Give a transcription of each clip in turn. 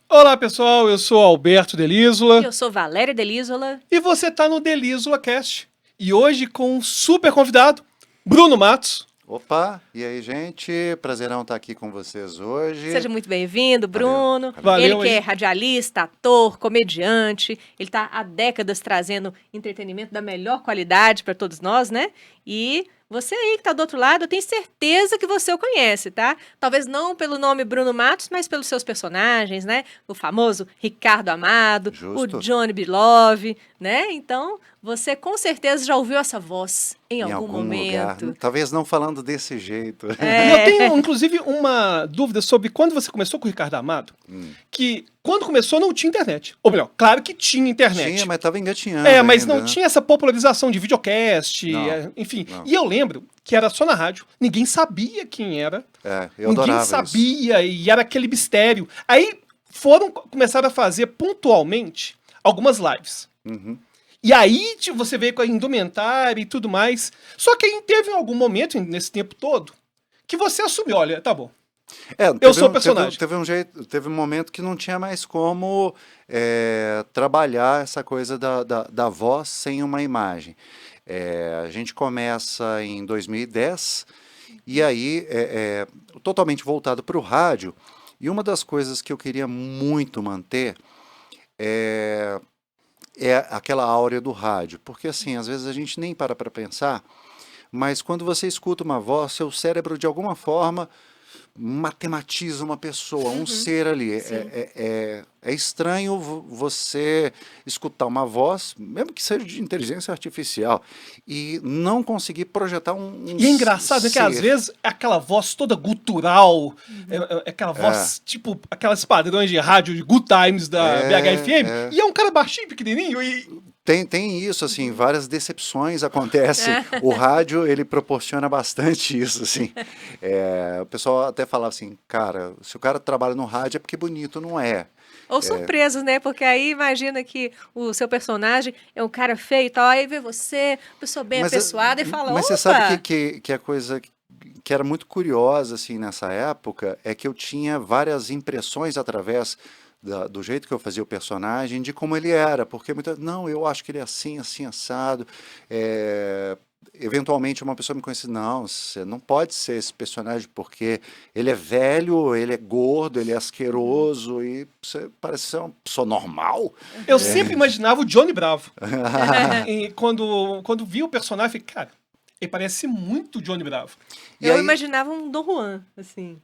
Olá pessoal, eu sou Alberto E Delísola eu sou Valéria Delísola. e você tá no Delísola Cast. E hoje com um super convidado, Bruno Matos. Opa, e aí, gente? Prazerão estar aqui com vocês hoje. Seja muito bem-vindo, Valeu, Bruno. valeu. Ele Valeu que é aí. radialista, ator, comediante. Ele está há décadas trazendo entretenimento da melhor qualidade para todos nós, né? E você aí que está do outro lado, eu tenho certeza que você o conhece, tá? Talvez não pelo nome Bruno Matos, mas pelos seus personagens, né? O famoso Ricardo Amado, o Justo. Johnny B. Love, né? Então, você com certeza já ouviu essa voz em Em algum algum lugar, momento. talvez não falando desse jeito. E eu tenho, É. inclusive, uma dúvida sobre quando você começou com o Ricardo Amado, que quando começou não tinha internet. Ou melhor, claro que tinha Tinha, internet. mas estava engatinhando Mas não ainda, né? tinha essa popularização de videocast, Não, enfim. não. E eu lembro que era só na rádio, ninguém sabia quem era, Eu ninguém adorava isso. sabia e era aquele mistério. Aí começaram a fazer pontualmente algumas lives. Uhum. E aí você veio com a indumentária e tudo mais. Só que aí teve algum momento nesse tempo todo que você assumiu, olha, tá bom, eu sou o personagem. Teve um momento que não tinha mais como trabalhar essa coisa da voz sem uma imagem. A gente começa em 2010 e aí totalmente voltado para o rádio. E uma das coisas que eu queria muito manter é aquela áurea do rádio, porque assim, às vezes a gente nem para pensar, mas quando você escuta uma voz, seu cérebro de alguma forma matematiza uma pessoa, um ser ali. Sim. É estranho você escutar uma voz, mesmo que seja de inteligência artificial, e não conseguir projetar um E é engraçado, né, que às ser. vezes é aquela voz toda gutural, é aquela É, voz, tipo, aquelas padrões de rádio de Good Times da BHFM, é. e é um cara baixinho, pequenininho, e... Tem isso, assim, várias decepções acontecem. O rádio, ele proporciona bastante isso, assim. O pessoal até falava assim, cara, se o cara trabalha no rádio é porque bonito, não é. Ou surpresas, né? Porque aí imagina que o seu personagem é um cara feio e tal, aí vê você, pessoa bem Mas, apessoada, e fala: mas você sabe opa! que a coisa que era muito curiosa, assim, nessa época, é que eu tinha várias impressões através do jeito que eu fazia o personagem, de como ele era, porque não, eu acho que ele é assim, assim, assado. É, eventualmente uma pessoa me conhece, não, você não pode ser esse personagem porque ele é velho, ele é gordo, ele é asqueroso e você parece ser uma pessoa normal. Eu sempre imaginava o Johnny Bravo. E quando vi o personagem, eu falei, cara, ele parece muito o Johnny Bravo. E Eu aí, imaginava um Dom Juan, assim.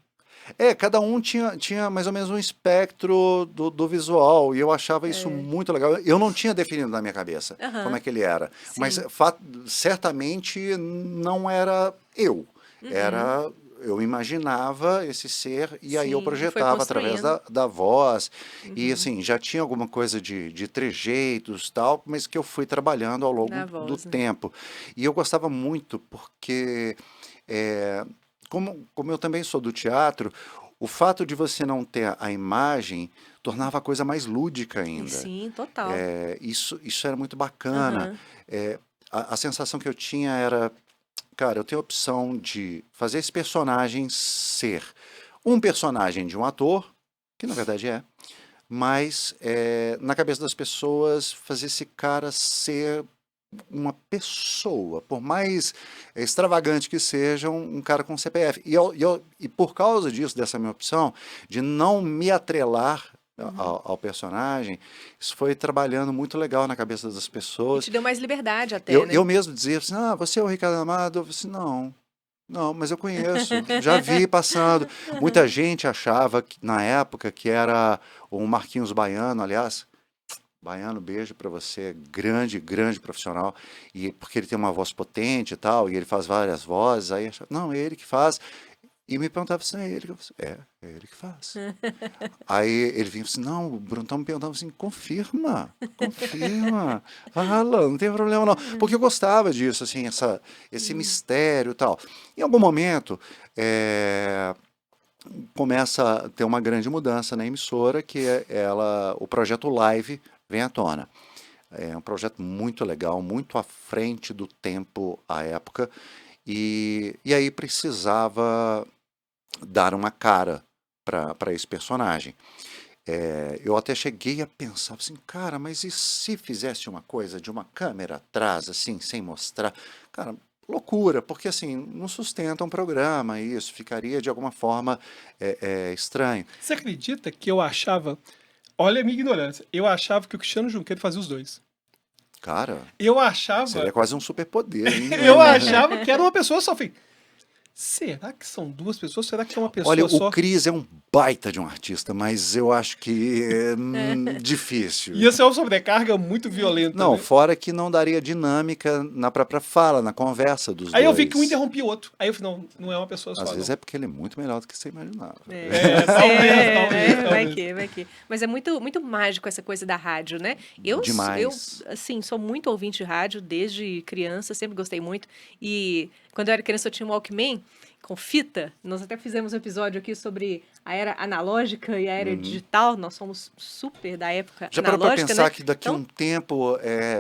cada um tinha mais ou menos um espectro do visual, e eu achava isso É. muito legal. Eu não tinha definido na minha cabeça como é Aham, que ele era, mas sim. certamente não era eu. Uhum, Era, eu imaginava esse ser, e aí eu sim. E foi projetava através construindo. da voz, e Uhum, assim, já tinha alguma coisa de trejeitos tal, mas que eu fui trabalhando ao longo na do voz, né? tempo. E eu gostava muito, porque é, como eu também sou do teatro, o fato de você não ter a imagem tornava a coisa mais lúdica E ainda. sim, total. Isso era muito bacana. Aham. É, a sensação que eu tinha era, cara, eu tenho a opção de fazer esse personagem ser um personagem de um ator, que na verdade é, mas na cabeça das pessoas fazer esse cara ser uma pessoa, por mais extravagante que seja, um cara com CPF. E por causa disso, dessa minha opção, de não me atrelar Uhum. ao personagem, isso foi trabalhando muito legal na cabeça das E pessoas. te deu mais liberdade até, Eu né? mesmo dizia assim, você é o Ricardo Amado? Eu falei assim, não. Não, mas eu conheço, já vi passando. Muita gente achava que, na época que era o Marquinhos Baiano, aliás, Baiano, beijo pra você, grande, grande profissional, e porque ele tem uma voz potente e tal, e ele faz várias vozes, aí achava, não, é ele que faz, e me perguntava assim, é ele que faz? É ele que faz. Aí ele vinha assim, não, o Bruno tá me perguntando assim, confirma, fala, não tem problema não, porque eu gostava disso, assim, esse Uhum. mistério e tal. Em algum momento, começa a ter uma grande mudança na emissora, que o projeto Live vem à tona. É um projeto muito legal, muito à frente do tempo à época, e aí precisava dar uma cara para esse personagem. eu até cheguei a pensar assim, cara, mas e se fizesse uma coisa de uma câmera atrás, assim, sem mostrar? Cara, loucura, porque assim, não sustenta um programa isso, ficaria de alguma forma estranho. Você acredita que eu achava, olha a minha ignorância, eu achava que o Cristiano Junqueira fazia os dois. Cara, Eu achava... seria quase um superpoder, hein? Eu achava que era uma pessoa só. Falei, será que são duas pessoas? Será que é uma pessoa Olha, só? o Cris é um baita de um artista, mas eu acho que é difícil. Ia ser uma sobrecarga muito violenta. Não, né? fora que não daria dinâmica na própria fala, na conversa dos dois. Aí eu vi que um interrompia o outro. Aí eu falei, não é uma pessoa só. Às vezes não. é porque ele é muito melhor do que você imaginava. Talvez. Vai que. Mas é muito, muito mágico essa coisa da rádio, né? Eu, assim, sou muito ouvinte de rádio desde criança, sempre gostei muito. E quando eu era criança eu tinha um Walkman com fita. Nós até fizemos um episódio aqui sobre a era analógica e a era digital. Nós somos super da época Já analógica, parou pra pensar né? que daqui a um tempo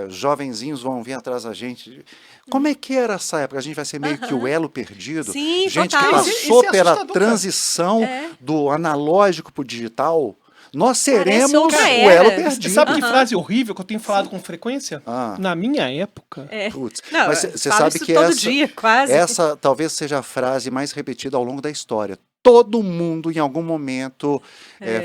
jovenzinhos vão vir atrás da gente? Como é que era essa época? A gente vai ser meio que o elo perdido? Sim, gente total. que passou Isso é pela assustador, cara. transição do analógico pro digital. Nós seremos outra o era. elo Você perdido. sabe que frase horrível que eu tenho falado com frequência? Ah. Na minha época. Putz. Não, Mas eu você falo sabe isso que todo dia, quase. essa talvez seja a frase mais repetida ao longo da história. Todo mundo, em algum momento,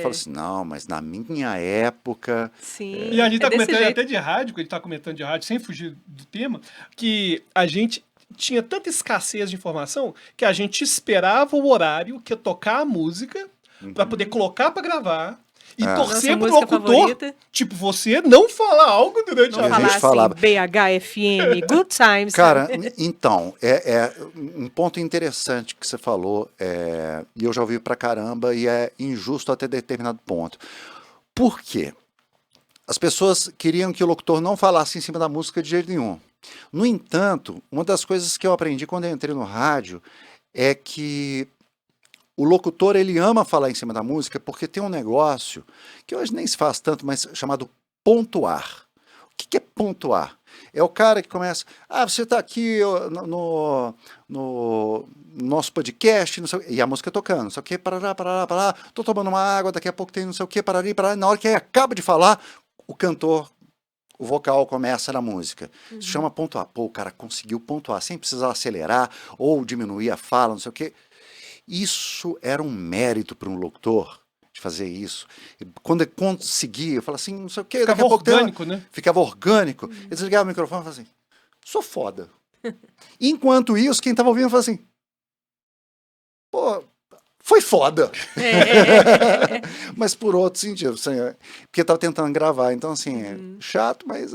fala assim, não, mas na minha época... Sim, E a gente tá desse comentando jeito. até de rádio, que ele tá comentando de rádio, sem fugir do tema, que a gente tinha tanta escassez de informação que a gente esperava o horário que ia tocar a música pra poder colocar pra gravar e torcer Nossa pro música locutor, favorita. tipo, você não falar algo durante Não a a gente falar falava. assim, BHFM, Good Times. Cara, então, um ponto interessante que você falou, e eu já ouvi pra caramba, e é injusto até determinado ponto. Por quê? As pessoas queriam que o locutor não falasse em cima da música de jeito nenhum. No entanto, uma das coisas que eu aprendi quando eu entrei no rádio é que o locutor, ele ama falar em cima da música porque tem um negócio que hoje nem se faz tanto, mas chamado pontuar. O que é pontuar? É o cara que começa, você está aqui no nosso podcast, não sei, e a música tocando, não sei o que, parará, tô tomando uma água, daqui a pouco tem não sei o que, parará, na hora que ele acaba de falar, o cantor, o vocal começa na música. Isso chama pontuar. Pô, o cara conseguiu pontuar, sem precisar acelerar ou diminuir a fala, não sei o que. Isso era um mérito para um locutor, de fazer isso. Quando ele conseguia, eu falava assim, não sei o quê. Ficava orgânico, né? Ficava orgânico. Ele desligava o microfone e falava assim, sou foda. Enquanto isso, quem estava ouvindo falava assim, pô, foi foda. Mas por outro sentido, assim, porque estava tentando gravar. Então, assim, chato, mas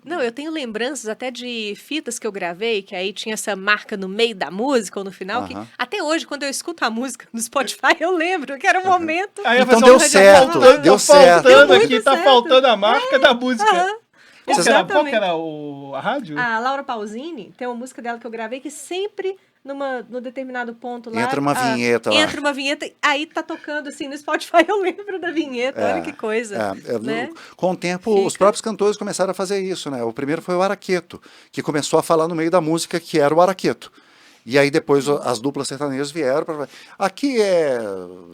Não, eu tenho lembranças até de fitas que eu gravei, que aí tinha essa marca no meio da música ou no final, que até hoje, quando eu escuto a música no Spotify, eu lembro que era um momento... Aí Então vai deu fazer certo, deu certo. Faltando Deu aqui, muito tá certo. faltando a marca da música. Qual que era Exatamente. a rádio? A Laura Pausini, tem uma música dela que eu gravei que sempre, no determinado ponto lá... Entra uma vinheta lá. Entra uma vinheta, aí tá tocando assim no Spotify, eu lembro da vinheta, olha que coisa. Né? Com o tempo, os próprios cantores começaram a fazer isso, né? O primeiro foi o Araqueto, que começou a falar no meio da música que era o Araqueto. E aí depois as duplas sertanejas vieram para aqui é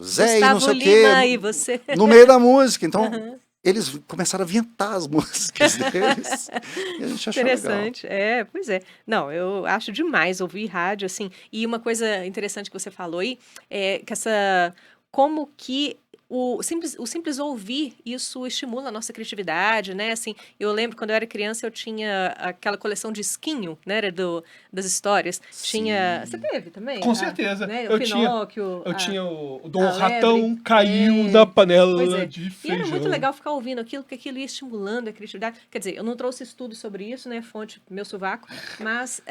Zé Gustavo e não sei Lima o quê, e você. no meio da música. Então, eles começaram a inventar as músicas deles. E a gente achou Interessante, legal. pois é. Não, eu acho demais ouvir rádio, assim. E uma coisa interessante que você falou aí, é que como que o simples ouvir, isso estimula a nossa criatividade, né? Assim, eu lembro quando eu era criança, eu tinha aquela coleção de esquinho, né? Era das histórias. Tinha. Você teve também? Com certeza. Né? Eu O Pinóquio. tinha o Dom a Ratão lebre. caiu É, na panela Pois é. de E feijão. era muito legal ficar ouvindo aquilo, porque aquilo ia estimulando a criatividade. Quer dizer, eu não trouxe estudo sobre isso, né? Fonte meu sovaco. Mas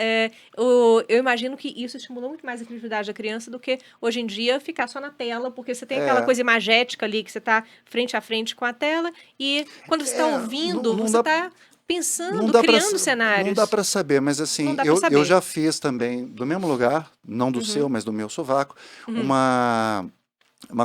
eu imagino que isso estimulou muito mais a criatividade da criança do que hoje em dia ficar só na tela, porque você tem aquela coisa imagética ali, que você está frente a frente com a tela, e quando você está ouvindo, você está pensando, criando cenários. Não dá para saber, mas assim, eu já fiz também, do mesmo lugar, não do seu, mas do meu sovaco, uma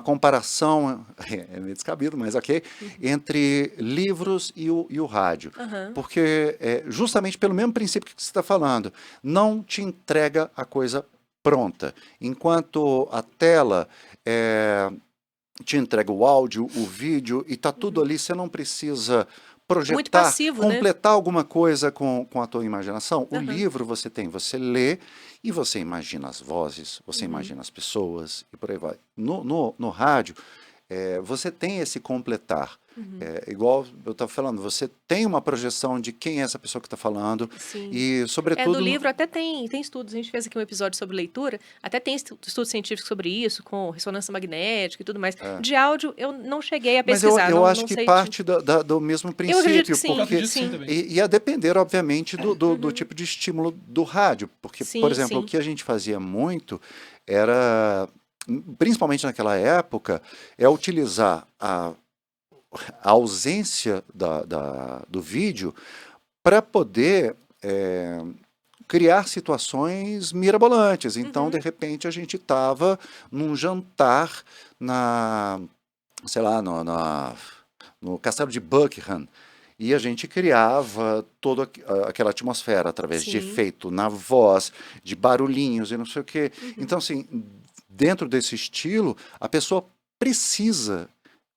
comparação, é meio descabido, mas ok, entre livros e o rádio. Porque, justamente pelo mesmo princípio que você está falando, não te entrega a coisa pronta. Enquanto a tela te entrega o áudio, o vídeo, e tá tudo ali, você não precisa Muito projetar, passivo, né? completar alguma coisa com a tua imaginação. O Aham. livro você lê e você imagina as vozes, você Uhum. imagina as pessoas e por aí vai. No rádio, você tem esse completar. Uhum. Igual eu estava falando, você tem uma projeção de quem é essa pessoa que está falando Sim. e, No sobretudo, livro até tem estudos, a gente fez aqui um episódio sobre leitura, até tem estudos científicos sobre isso, com ressonância magnética e tudo mais. De áudio, eu não cheguei a mas eu pesquisar, acho não que sei. parte do mesmo Eu acredito que princípio, sim, Eu acredito porque que sim sim. também. ia depender, obviamente, do tipo de estímulo do rádio. Porque, por Sim, exemplo, o sim. que a gente fazia muito era, principalmente naquela época, utilizar a ausência do vídeo para poder criar situações mirabolantes. Então, de repente, a gente estava num jantar sei lá, no Castelo de Buckingham. E a gente criava toda aquela atmosfera através de Sim. efeito na voz, de barulhinhos e não sei o quê. Então, assim, dentro desse estilo, a pessoa precisa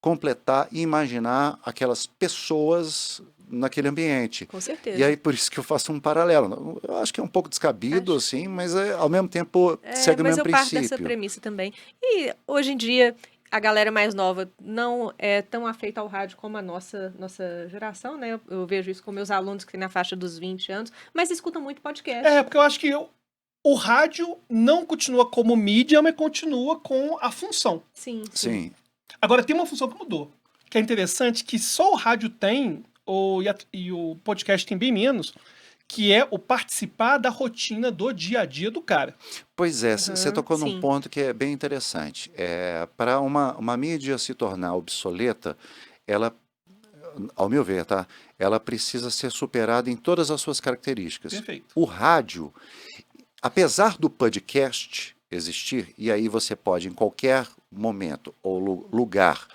completar e imaginar aquelas pessoas naquele ambiente. Com E certeza. aí, por isso que eu faço um paralelo. Eu acho que é um pouco descabido, Acho assim, mas ao mesmo tempo segue o mas mesmo eu parto dessa princípio. premissa também. E hoje em dia, a galera mais nova não é tão afeita ao rádio como a nossa geração, né? Eu vejo isso com meus alunos que têm na faixa dos 20 anos, mas escutam muito podcast. Porque eu acho que o rádio não continua como mídia, mas continua com a função. Sim, sim. Sim. Agora, tem uma função que mudou, que é interessante, que só o rádio tem, e o podcast tem bem menos, que é o participar da rotina do dia a dia do cara. Pois é, você tocou num sim. ponto que é bem interessante. Para uma mídia se tornar obsoleta, ela, ao meu ver, tá? Ela precisa ser superada em todas as suas características. Perfeito. O rádio, apesar do podcast existir, e aí você pode em qualquer momento ou lugar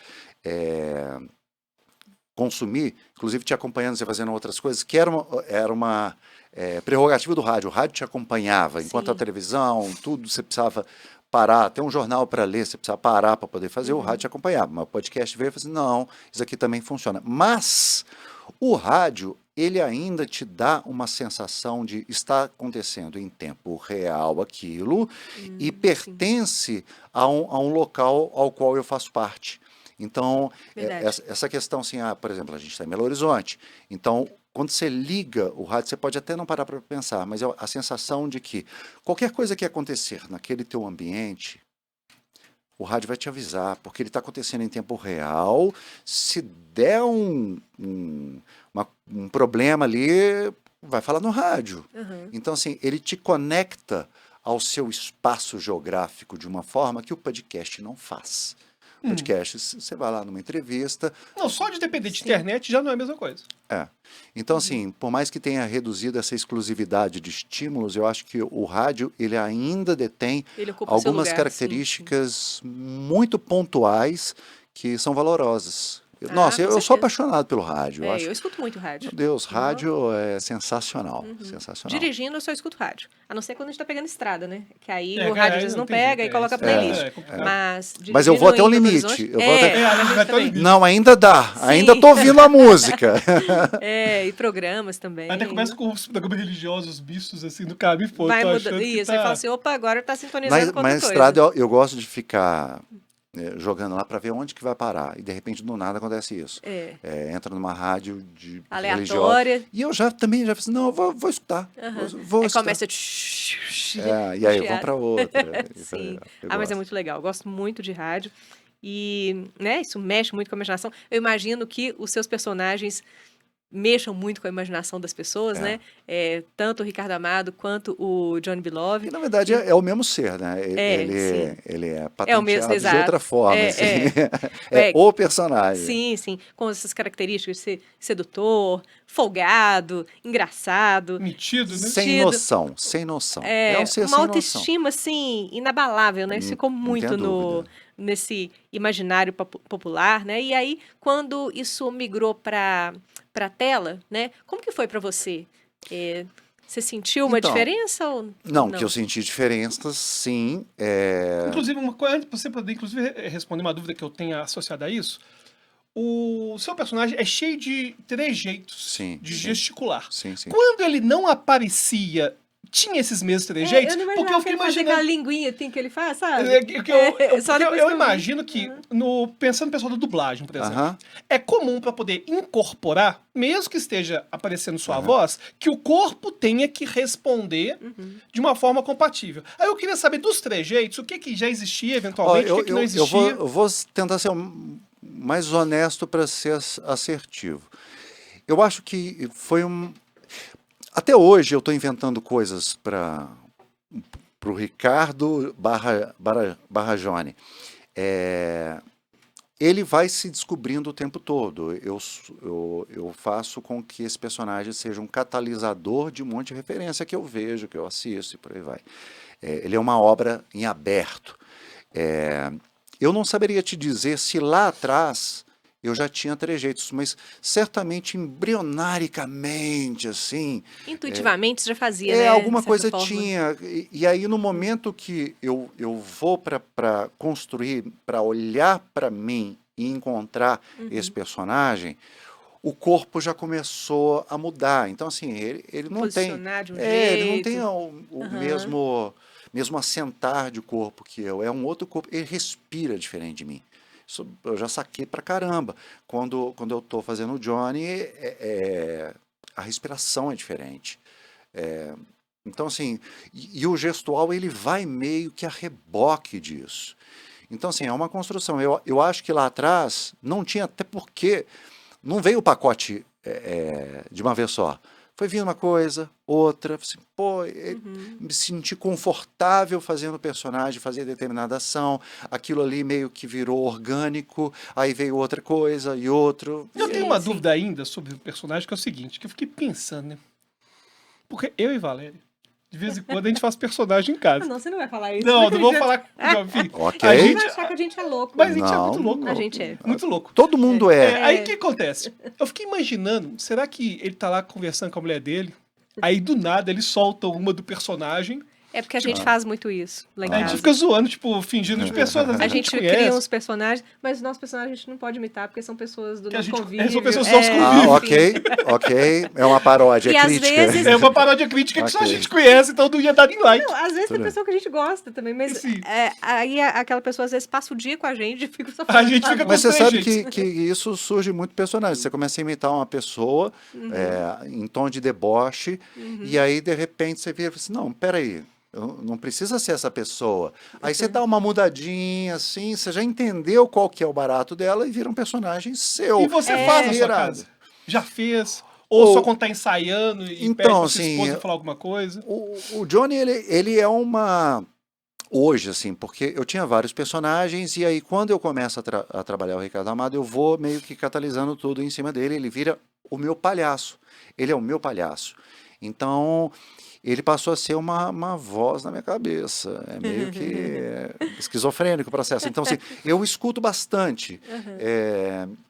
consumir, inclusive te acompanhando, você fazendo outras coisas, que era uma prerrogativa do rádio. O rádio te acompanhava, enquanto a Sim. televisão, tudo, você precisava parar, até um jornal para ler, você precisava parar para poder fazer, o rádio te acompanhava. Mas o podcast veio e falou assim, não, isso aqui também funciona. Mas o rádio, ele ainda te dá uma sensação de estar acontecendo em tempo real aquilo e pertence a um local ao qual eu faço parte. Então, Verdade. essa questão assim, por exemplo, a gente está em Belo Horizonte, então quando você liga o rádio, você pode até não parar para pensar, mas é a sensação de que qualquer coisa que acontecer naquele teu ambiente, o rádio vai te avisar, porque ele está acontecendo em tempo real. Se der um problema ali, vai falar no rádio. Então, assim, ele te conecta ao seu espaço geográfico de uma forma que o podcast não faz. Podcast, você vai lá numa entrevista. Não, só de depender de internet já não é a mesma coisa. Então, assim, por mais que tenha reduzido essa exclusividade de estímulos, eu acho que o rádio, ele ainda detém Ele ocupa o seu algumas lugar, características muito pontuais que são valorosas. Ah, Nossa, com eu sou certeza. apaixonado pelo rádio. Eu acho, Eu escuto muito rádio. meu Deus, rádio é sensacional, sensacional. Dirigindo, eu só escuto rádio. A não ser quando a gente tá pegando estrada, né? Que aí É, o que rádio aí às vezes não não tem pega jeito, e coloca a isso playlist. é complicado. Mas Mas eu vou até o dirigindo em limite. Belo Eu vou até... a gente vai até o limite. Não, ainda dá. Ainda Sim. tô ouvindo a música. E programas também. Até começa com os programas religiosos, os bichos assim do caminho, pô, Vai tô mudando. achando que Isso, aí tá... fala assim, opa, agora tá sintonizando com Na outra estrada coisa. eu gosto de ficar jogando lá para ver onde que vai parar. E de repente do nada acontece isso. Entra numa rádio de Aleatória. religiosa. E eu também já falei assim, não, eu vou escutar. Vou Aí escutar. começa... E aí vamos para outra. Sim. Eu Mas é gosto. muito legal. Eu gosto muito de rádio. E, né, isso mexe muito com a imaginação. Eu imagino que os seus personagens mexam muito com a imaginação das pessoas, né? Tanto o Ricardo Amado quanto o Johnny B. Love. E na verdade é o mesmo ser, né? Sim. Ele é É o patenteado mesmo, de exato. outra forma. É, assim. é. É o personagem. Sim, sim. Com essas características de ser sedutor, folgado, engraçado. Metido, né? Sem noção, sem noção. É um ser Uma sem noção. autoestima, assim, inabalável, né? Isso ficou Não muito tenha dúvida. nesse imaginário popular, né? E aí, quando isso migrou para tela, né? Como que foi para você? Você sentiu uma Então, diferença ou Não, que eu senti diferenças, sim. Inclusive, uma coisa, antes de você poder inclusive responder uma dúvida que eu tenho associada a isso, o seu personagem é cheio de trejeitos Sim, de sim. gesticular. Sim, sim. Quando ele não aparecia, tinha esses mesmos trejeitos? eu não Porque eu imaginava que fiquei ele fazia imaginando. aquela linguinha assim que ele faz, sabe? Só Porque depois eu que vi. imagino que, pensando no pessoal da dublagem, por exemplo, Aham. é comum para poder incorporar, mesmo que esteja aparecendo sua Aham. voz, que o corpo tenha que responder de uma forma compatível. Aí eu queria saber dos trejeitos, o que que já existia Ó, eventualmente, o que que não existia. eu vou tentar ser mais honesto para ser assertivo. Eu acho que foi um. Até hoje eu estou inventando coisas para o Ricardo barra Johnny. Ele vai se descobrindo o tempo todo. Eu faço com que esse personagem seja um catalisador de um monte de referência que eu vejo, que eu assisto e por aí vai. Ele é uma obra em aberto. Eu não saberia te dizer se lá atrás eu já tinha trejeitos, mas certamente embrionaricamente, assim, Intuitivamente você já fazia, né? alguma de certa coisa forma. tinha. E aí, no momento que eu vou para construir, para olhar para mim e encontrar esse personagem, o corpo já começou a mudar. Então, assim, ele não tem. Posicionar de um Ele não tem jeito. o Aham. mesmo assentar de corpo que eu. É um outro corpo. Ele respira diferente de mim. Isso eu já saquei pra caramba. Quando eu tô fazendo o Johnny, a respiração é diferente. Então, assim, e o gestual ele vai meio que a reboque disso. Então, assim, é uma construção. Eu acho que lá atrás não tinha, até porque não veio o pacote de uma vez só. Foi vindo uma coisa, outra, assim, pô, me senti confortável fazendo o personagem, fazer determinada ação, aquilo ali meio que virou orgânico, aí veio outra coisa e outro. Eu Sim, tenho uma sim. dúvida ainda sobre o personagem, que é o seguinte, que eu fiquei pensando, né? Porque eu e Valéria, de vez em quando a gente faz personagem em Ah, casa. não, você não vai falar isso. Não vou acredito. falar com o Jovem. Ok. A Você gente, vai achar que a gente é louco. mas a gente é muito Não, louco. A gente é. Muito louco. Todo mundo Aí o que acontece? Eu fiquei imaginando, será que ele tá lá conversando com a mulher dele? Aí do nada ele solta uma do personagem. É porque a gente faz muito isso lá em Aí a gente casa. fica zoando, tipo, fingindo de pessoas. Às vezes A a gente gente cria conhece. uns personagens, mas os nossos personagens a gente não pode imitar, porque são pessoas do Que a nosso gente- convívio. são pessoas do nosso Ah, convívio. ok, ok. É uma paródia, E é às crítica. vezes- É uma paródia crítica que só a Ok. gente conhece, então não ia dar nem like. Não, às vezes tem Tudo pessoa que a gente gosta também, mas Sim. aí aquela pessoa às vezes passa o dia com a gente e fica só A falando. gente fica com Mas você os sabe trejeitos. que isso surge muito personagem. Você começa a imitar uma pessoa em tom de deboche, e aí, de repente, você vira e fala assim, não, peraí, não precisa ser essa pessoa. Aí você dá uma mudadinha, assim, você já entendeu qual que é o barato dela e vira um personagem seu. E você faz na sua Virado. casa? Já fez? Ou Ou- só quando tá ensaiando e pede Então, pra sua assim, esposa falar alguma coisa? O Johnny, ele é uma... Hoje, assim, porque eu tinha vários personagens e aí quando eu começo a trabalhar o Ricardo Amado, eu vou meio que catalisando tudo em cima dele, ele vira o meu palhaço. Ele é o meu palhaço. Então, ele passou a ser uma voz na minha cabeça. É meio que esquizofrênico o processo. Então, assim, eu escuto bastante.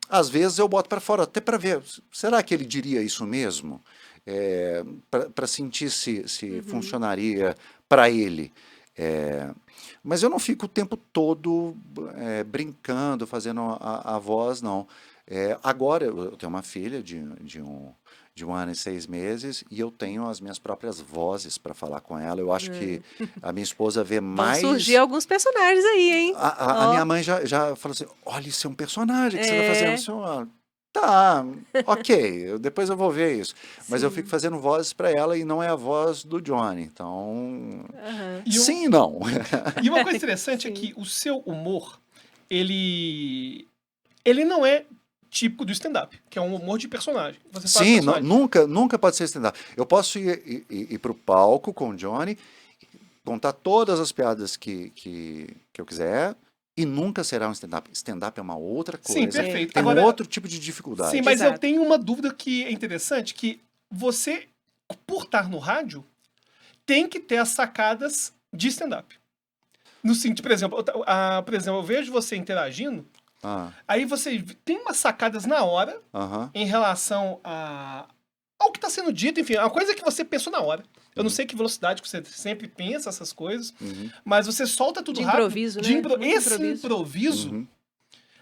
Às vezes eu boto para fora, até para ver, será que ele diria isso mesmo? Para sentir se funcionaria para ele. Mas eu não fico o tempo todo brincando, fazendo a voz, não. Agora eu tenho uma filha de 1 ano e 6 meses e eu tenho as minhas próprias vozes para falar com ela. Eu acho que a minha esposa vê Vão mais. surgir alguns personagens aí, hein? A Ó. minha mãe já falou assim: olha, isso é um personagem que você vai É. fazer. Senhor, tá, ok, depois eu vou ver isso. Mas eu Sim. fico fazendo vozes para ela e não é a voz do Johnny. Então, Aham. E sim e não. E uma coisa interessante é que o seu humor, ele não é típico do stand-up, que é um humor de personagem. Você faz Sim, personagem. nunca pode ser stand-up. Eu posso ir para o palco com o Johnny, contar todas as piadas que eu quiser, e nunca será um stand-up. Stand-up é uma outra coisa. Sim, perfeito. Tem Agora, um outro tipo de dificuldade. sim, mas eu Exato. tenho uma dúvida que é interessante, que você, por estar no rádio, tem que ter as sacadas de stand-up. No sentido, por exemplo, eu vejo você interagindo, Ah, aí você tem umas sacadas na hora aham. em relação a ao que está sendo dito, enfim, é uma coisa que você pensou na hora. Eu não sei que velocidade que você sempre pensa essas coisas, mas você solta tudo De rápido. improviso, né? Muito Esse improviso. improviso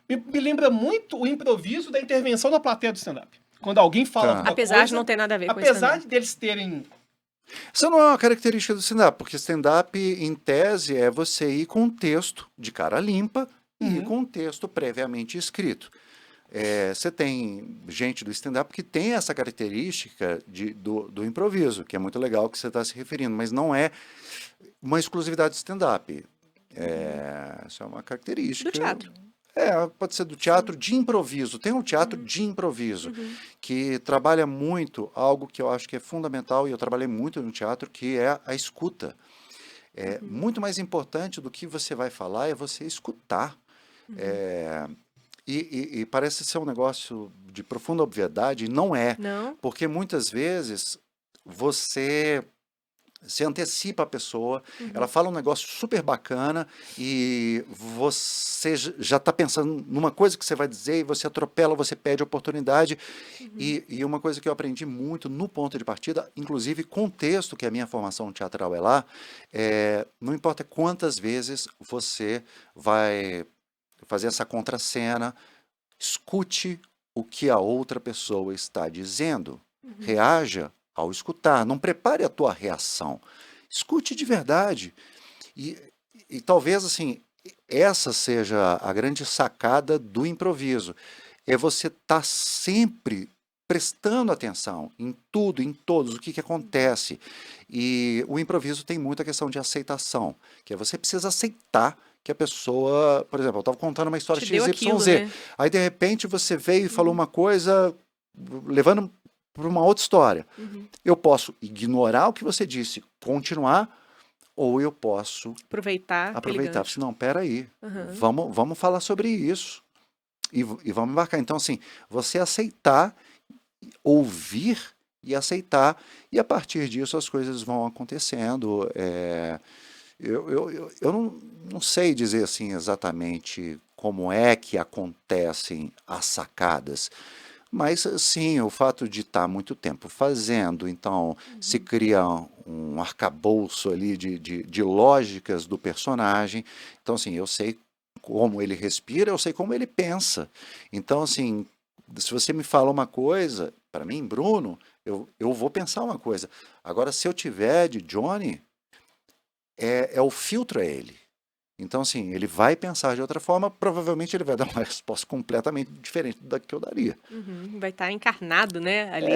me lembra muito o improviso da intervenção na plateia do stand-up. Quando alguém fala Tá. alguma Apesar coisa, de não ter nada a ver com isso. apesar de deles terem... Isso não é uma característica do stand-up, porque stand-up, em tese, é você ir com um texto de cara limpa e ir com um texto previamente escrito. Você tem gente do stand-up que tem essa característica do improviso, que é muito legal que você está se referindo, mas não é uma exclusividade do stand-up. Isso é uma característica. Do teatro. Pode ser do teatro de improviso. Tem um teatro de improviso que trabalha muito algo que eu acho que é fundamental, e eu trabalhei muito no teatro, que é a escuta. Muito mais importante do que você vai falar é você escutar. E parece ser um negócio de profunda obviedade, e não é. Não? Porque muitas vezes você se antecipa a pessoa, ela fala um negócio super bacana e você já está pensando numa coisa que você vai dizer e você atropela, você perde a oportunidade. E uma coisa que eu aprendi muito no ponto de partida, inclusive com o texto, que a minha formação teatral é lá, não importa quantas vezes você vai fazer essa contracena, escute o que a outra pessoa está dizendo, reaja ao escutar, não prepare a tua reação, escute de verdade. E talvez assim, essa seja a grande sacada do improviso, é você estar sempre prestando atenção em tudo, em todos, o que acontece. E o improviso tem muita questão de aceitação, que é você precisa aceitar que a pessoa, por exemplo, eu estava contando uma história Te deu aquilo, XYZ, né? aí de repente você veio e falou uma coisa, levando para uma outra história. Eu posso ignorar o que você disse, continuar, ou eu posso Aproveitar. aproveitar. Não, peraí, vamos falar sobre isso e vamos embarcar. Então, assim, você aceitar, ouvir e aceitar, e a partir disso as coisas vão acontecendo. Eu não sei dizer assim exatamente como é que acontecem as sacadas, mas sim, o fato de estar muito tempo fazendo, então se cria um arcabouço ali de lógicas do personagem. Então, assim, eu sei como ele respira, eu sei como ele pensa. Então, assim, se você me fala uma coisa, para mim, Bruno, eu vou pensar uma coisa. Agora, se eu tiver de Johnny, o filtro é ele. Então, assim, ele vai pensar de outra forma, provavelmente ele vai dar uma resposta completamente diferente da que eu daria. Vai estar encarnado, né? Ali.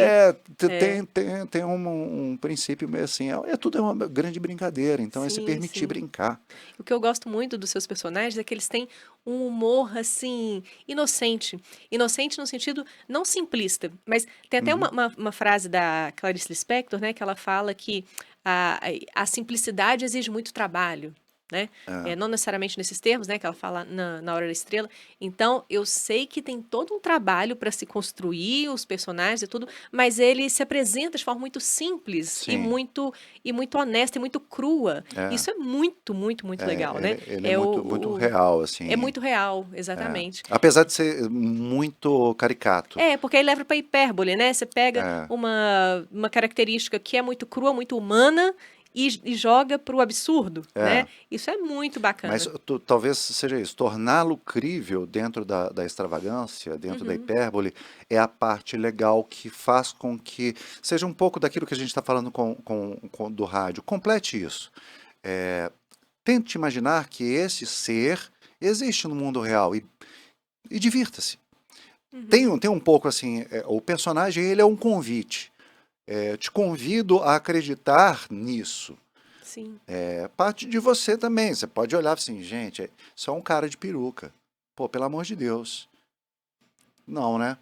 Tem um princípio meio assim, tudo é uma grande brincadeira, então é se Sim, permitir sim. brincar. O que eu gosto muito dos seus personagens é que eles têm um humor, assim, inocente. Inocente no sentido não simplista, mas tem até uma frase da Clarice Lispector, né, que ela fala que a simplicidade exige muito trabalho. Né? Não necessariamente nesses termos, né, que ela fala na Hora da Estrela. Então, eu sei que tem todo um trabalho para se construir os personagens e tudo, mas ele se apresenta de forma muito simples e Sim. muito honesta e muito crua. Isso é muito, muito, muito legal, né? Ele é muito real, assim. É muito real, exatamente. Apesar de ser muito caricato. Porque aí leva para hipérbole, né? Você pega uma característica que é muito crua, muito humana, e joga para o absurdo, né? Isso é muito bacana. Mas talvez seja isso, torná-lo crível dentro da extravagância, dentro da hipérbole, é a parte legal que faz com que seja um pouco daquilo que a gente está falando do rádio. Complete isso. Tente imaginar que esse ser existe no mundo real e divirta-se. Tem um pouco assim, o personagem ele é um convite. Te convido a acreditar nisso. Sim. Parte de você também. Você pode olhar assim, gente, só um cara de peruca. Pô, pelo amor de Deus. Não, né?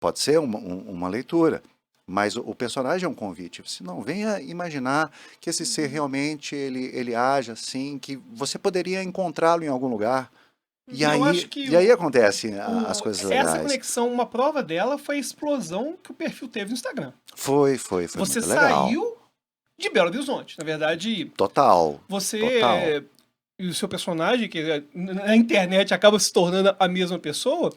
Pode ser uma leitura. Mas o personagem é um convite. Você não venha imaginar que esse ser realmente ele age assim, que você poderia encontrá-lo em algum lugar. E aí acontecem as coisas legais. Essa conexão, uma prova dela foi a explosão que o perfil teve no Instagram. Foi Você muito legal. saiu de Belo Horizonte, na verdade. Total. Você total. e o seu personagem, que na internet acaba se tornando a mesma pessoa,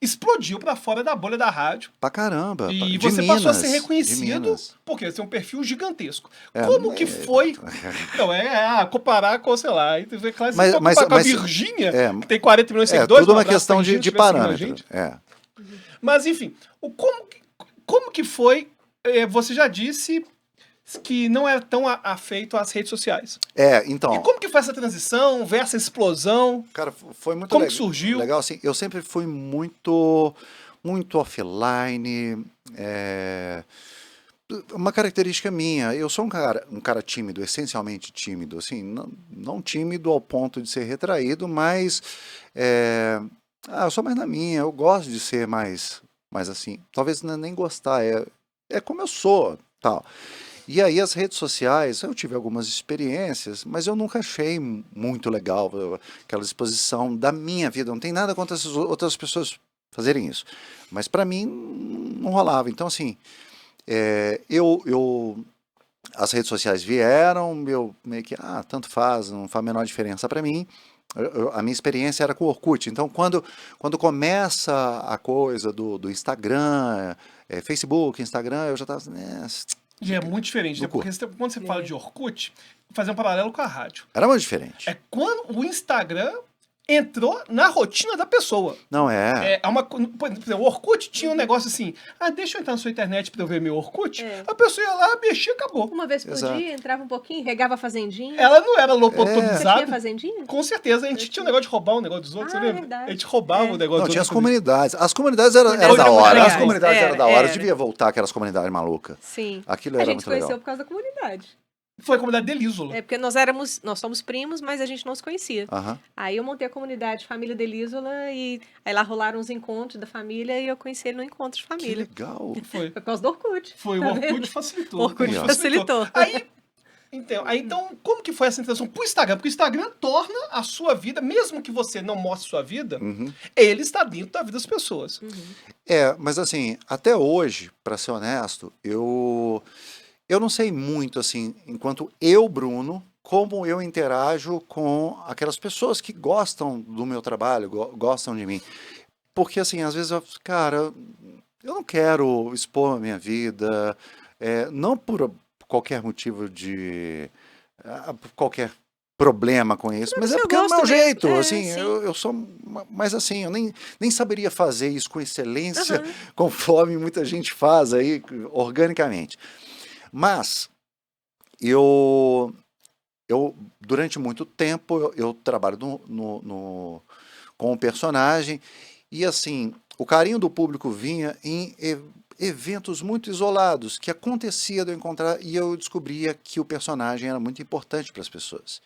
explodiu pra fora da bolha da rádio. Pra caramba. E De você passou a Minas, ser de reconhecido Minas. porque você tem um perfil gigantesco. É, Como que foi? Não, comparar com, sei lá, claro, você pode comparar com a Virgínia, que tem 40 milhões de seguidores. Tudo um uma abraço pra questão Virgínia, de se estiver seguindo a parâmetro. gente. Mas, enfim, como que foi? Você já disse que não era tão afeito às redes sociais. Então. E como que foi essa transição, ver essa explosão? Cara, foi muito Como que surgiu? Legal, assim, eu sempre fui muito offline. Uma característica minha, eu sou um cara tímido, essencialmente tímido, assim, não tímido ao ponto de ser retraído, mas eu sou mais na minha, eu gosto de ser mais assim, talvez nem gostar, é como eu sou, tal. E aí as redes sociais, eu tive algumas experiências, mas eu nunca achei muito legal aquela exposição da minha vida. Não tem nada contra essas outras pessoas fazerem isso. Mas para mim não rolava. Então assim, as redes sociais vieram, eu meio que, tanto faz, não faz a menor diferença para mim. A minha experiência era com o Orkut. Então quando começa a coisa do Instagram, Facebook, Instagram, eu já estava assim, E é muito diferente, né? Porque quando você fala de Orkut, fazer um paralelo com a rádio. Era muito diferente. É quando o Instagram entrou na rotina da pessoa. Não Por exemplo, o Orkut tinha um negócio assim, deixa eu entrar na sua internet pra eu ver meu Orkut. A pessoa ia lá, mexia, acabou. Uma vez por dia, entrava um pouquinho, regava a fazendinha. Ela não era lobotomizada. Você tinha fazendinha? Com certeza, a gente tinha um negócio de roubar um negócio dos outros, você lembra? Verdade. A gente roubava o negócio dos outros. Não, tinha as comunidades. As comunidades eram da hora. As comunidades eram da hora. Devia voltar aquelas comunidades malucas. Sim. Aquilo era muito legal. A gente se conheceu por causa da comunidade. Foi a comunidade de Elísola. Porque nós somos primos, mas a gente não se conhecia. Aí eu montei a comunidade Família de Elísola e aí lá rolaram os encontros da família e eu conheci ele no encontro de família. Que legal. Foi por causa do Orkut. Foi, o Orkut facilitou. O Orkut facilitou. Então, como que foi essa transição pro Instagram? Porque o Instagram torna a sua vida, mesmo que você não mostre sua vida, ele está dentro da vida das pessoas. Mas assim, até hoje, para ser honesto, eu não sei muito, assim, enquanto eu, Bruno, como eu interajo com aquelas pessoas que gostam do meu trabalho, gostam de mim. Porque, assim, às vezes, cara, eu não quero expor a minha vida, não por qualquer motivo qualquer problema com isso, mas é porque é do meu jeito, assim, eu sou, mas assim, eu nem saberia fazer isso com excelência, conforme muita gente faz aí, organicamente. Mas eu durante muito tempo eu trabalho com o personagem e assim, o carinho do público vinha em eventos muito isolados que acontecia de eu encontrar e eu descobria que o personagem era muito importante para as pessoas.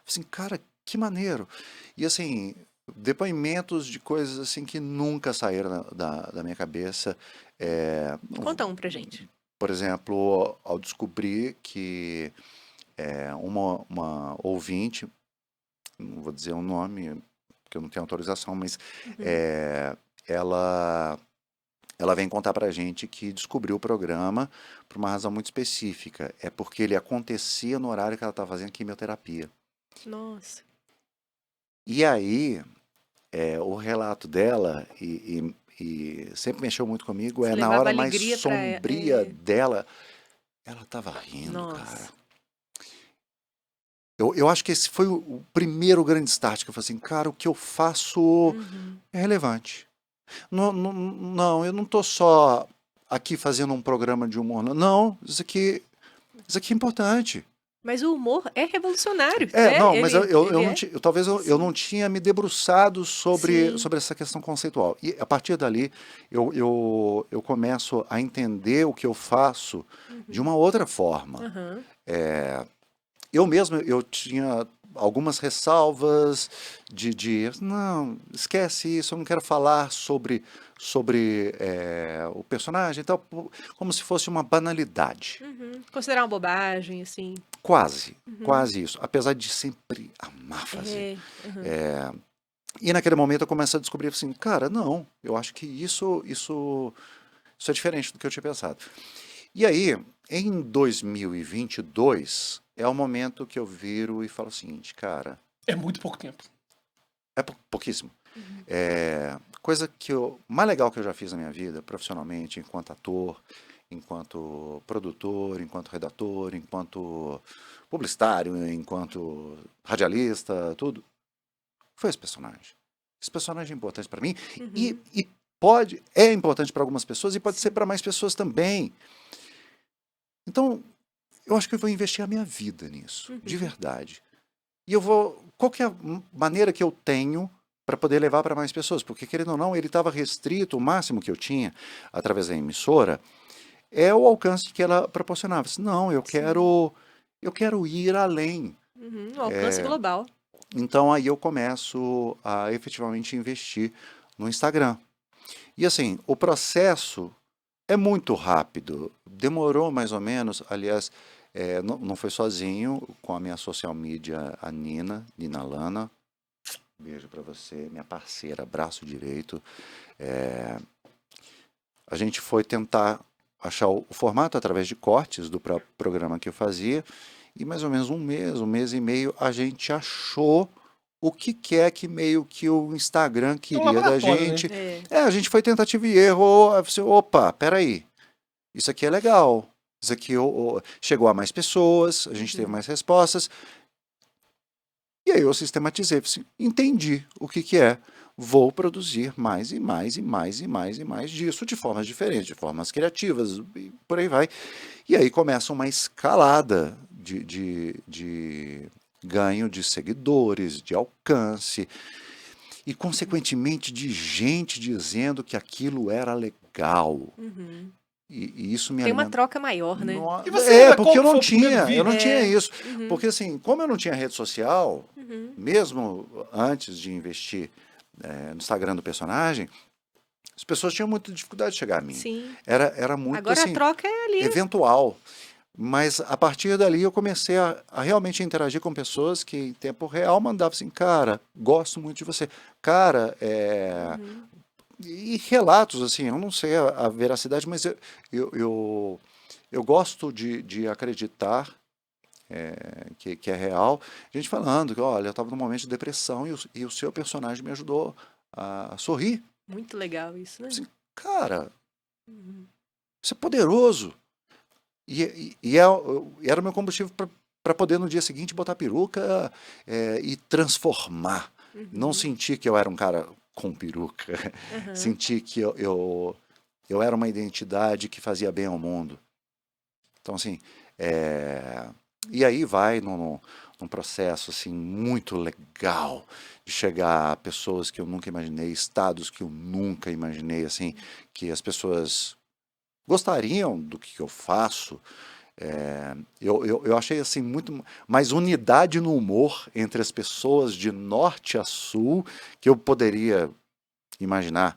Assim, cara, que maneiro. E assim, depoimentos de coisas assim que nunca saíram da minha cabeça. Conta um pra gente. Por exemplo, ao descobrir que uma ouvinte, não vou dizer o nome, porque eu não tenho autorização, mas ela vem contar pra gente que descobriu o programa por uma razão muito específica. É porque ele acontecia no horário que ela estava fazendo quimioterapia. Nossa. E aí, o relato dela, e sempre mexeu muito comigo, na hora mais sombria dela, ela estava rindo, cara. Eu acho que esse foi o primeiro grande start, que eu falei assim, cara, o que eu faço é relevante. Não, eu não tô só aqui fazendo um programa de humor, não, isso aqui é importante. Mas o humor é revolucionário. Não, mas talvez eu não tinha me debruçado sobre essa questão conceitual. E a partir dali, eu começo a entender o que eu faço de uma outra forma. Eu mesmo, eu tinha algumas ressalvas não, esquece isso, eu não quero falar sobre o personagem e tal, como se fosse uma banalidade. Considerar uma bobagem, assim. Quase isso, apesar de sempre amar fazer. E naquele momento eu começo a descobrir assim, cara, não, eu acho que isso é diferente do que eu tinha pensado. E aí, em 2022, é o momento que eu viro e falo o seguinte, cara, É muito pouco tempo. É pouquíssimo. Coisa mais legal que eu já fiz na minha vida, profissionalmente, enquanto ator, enquanto produtor, enquanto redator, enquanto publicitário, enquanto radialista, tudo, foi esse personagem. Esse personagem é importante para mim e é importante para algumas pessoas e pode ser para mais pessoas também. Então, eu acho que eu vou investir a minha vida nisso, de verdade. E qual que é a maneira que eu tenho para poder levar para mais pessoas? Porque, querendo ou não, ele estava restrito, o máximo que eu tinha, através da emissora, é o alcance que ela proporcionava. Não, eu quero ir além. O alcance global. Então, aí eu começo a efetivamente investir no Instagram. E assim, o processo é muito rápido. Demorou mais ou menos, aliás, não foi sozinho, com a minha social media, a Nina Lana. Beijo para você, minha parceira, braço direito. A gente foi tentar achar o formato através de cortes do próprio programa que eu fazia. E mais ou menos um mês e meio, a gente achou o que é que meio que o Instagram queria da gente. Né? A gente foi tentativa e erro. Opa, peraí. Isso aqui é legal. Isso aqui chegou a mais pessoas, a gente teve mais respostas. E aí eu sistematizei, entendi o que é. Vou produzir mais e mais e mais e mais e mais disso de formas diferentes, de formas criativas, e por aí vai. E aí começa uma escalada de ganho de seguidores, de alcance, e consequentemente de gente dizendo que aquilo era legal. E isso me Tem uma troca maior, né? E você porque eu não foi o primeiro tinha, vídeo? isso. Porque assim, como eu não tinha rede social, mesmo antes de investir no Instagram do personagem, as pessoas tinham muita dificuldade de chegar a mim. Sim. Era muito Agora assim, a troca é ali. eventual. Mas a partir dali eu comecei a realmente interagir com pessoas que em tempo real mandavam assim, cara, gosto muito de você. Cara, e relatos, assim, eu não sei a veracidade, mas eu gosto de acreditar que é real. Gente falando que, olha, eu estava num momento de depressão e o seu personagem me ajudou a sorrir. Muito legal isso, né? Assim, cara, isso é poderoso. E era o meu combustível para poder no dia seguinte botar peruca e transformar. Não sentir que eu era um cara com peruca. Sentir que eu era uma identidade que fazia bem ao mundo. Então, assim, e aí vai num processo assim, muito legal de chegar a pessoas que eu nunca imaginei, estados que eu nunca imaginei, assim, que as pessoas gostariam do que eu faço. Eu achei assim muito mais unidade no humor entre as pessoas de norte a sul que eu poderia imaginar,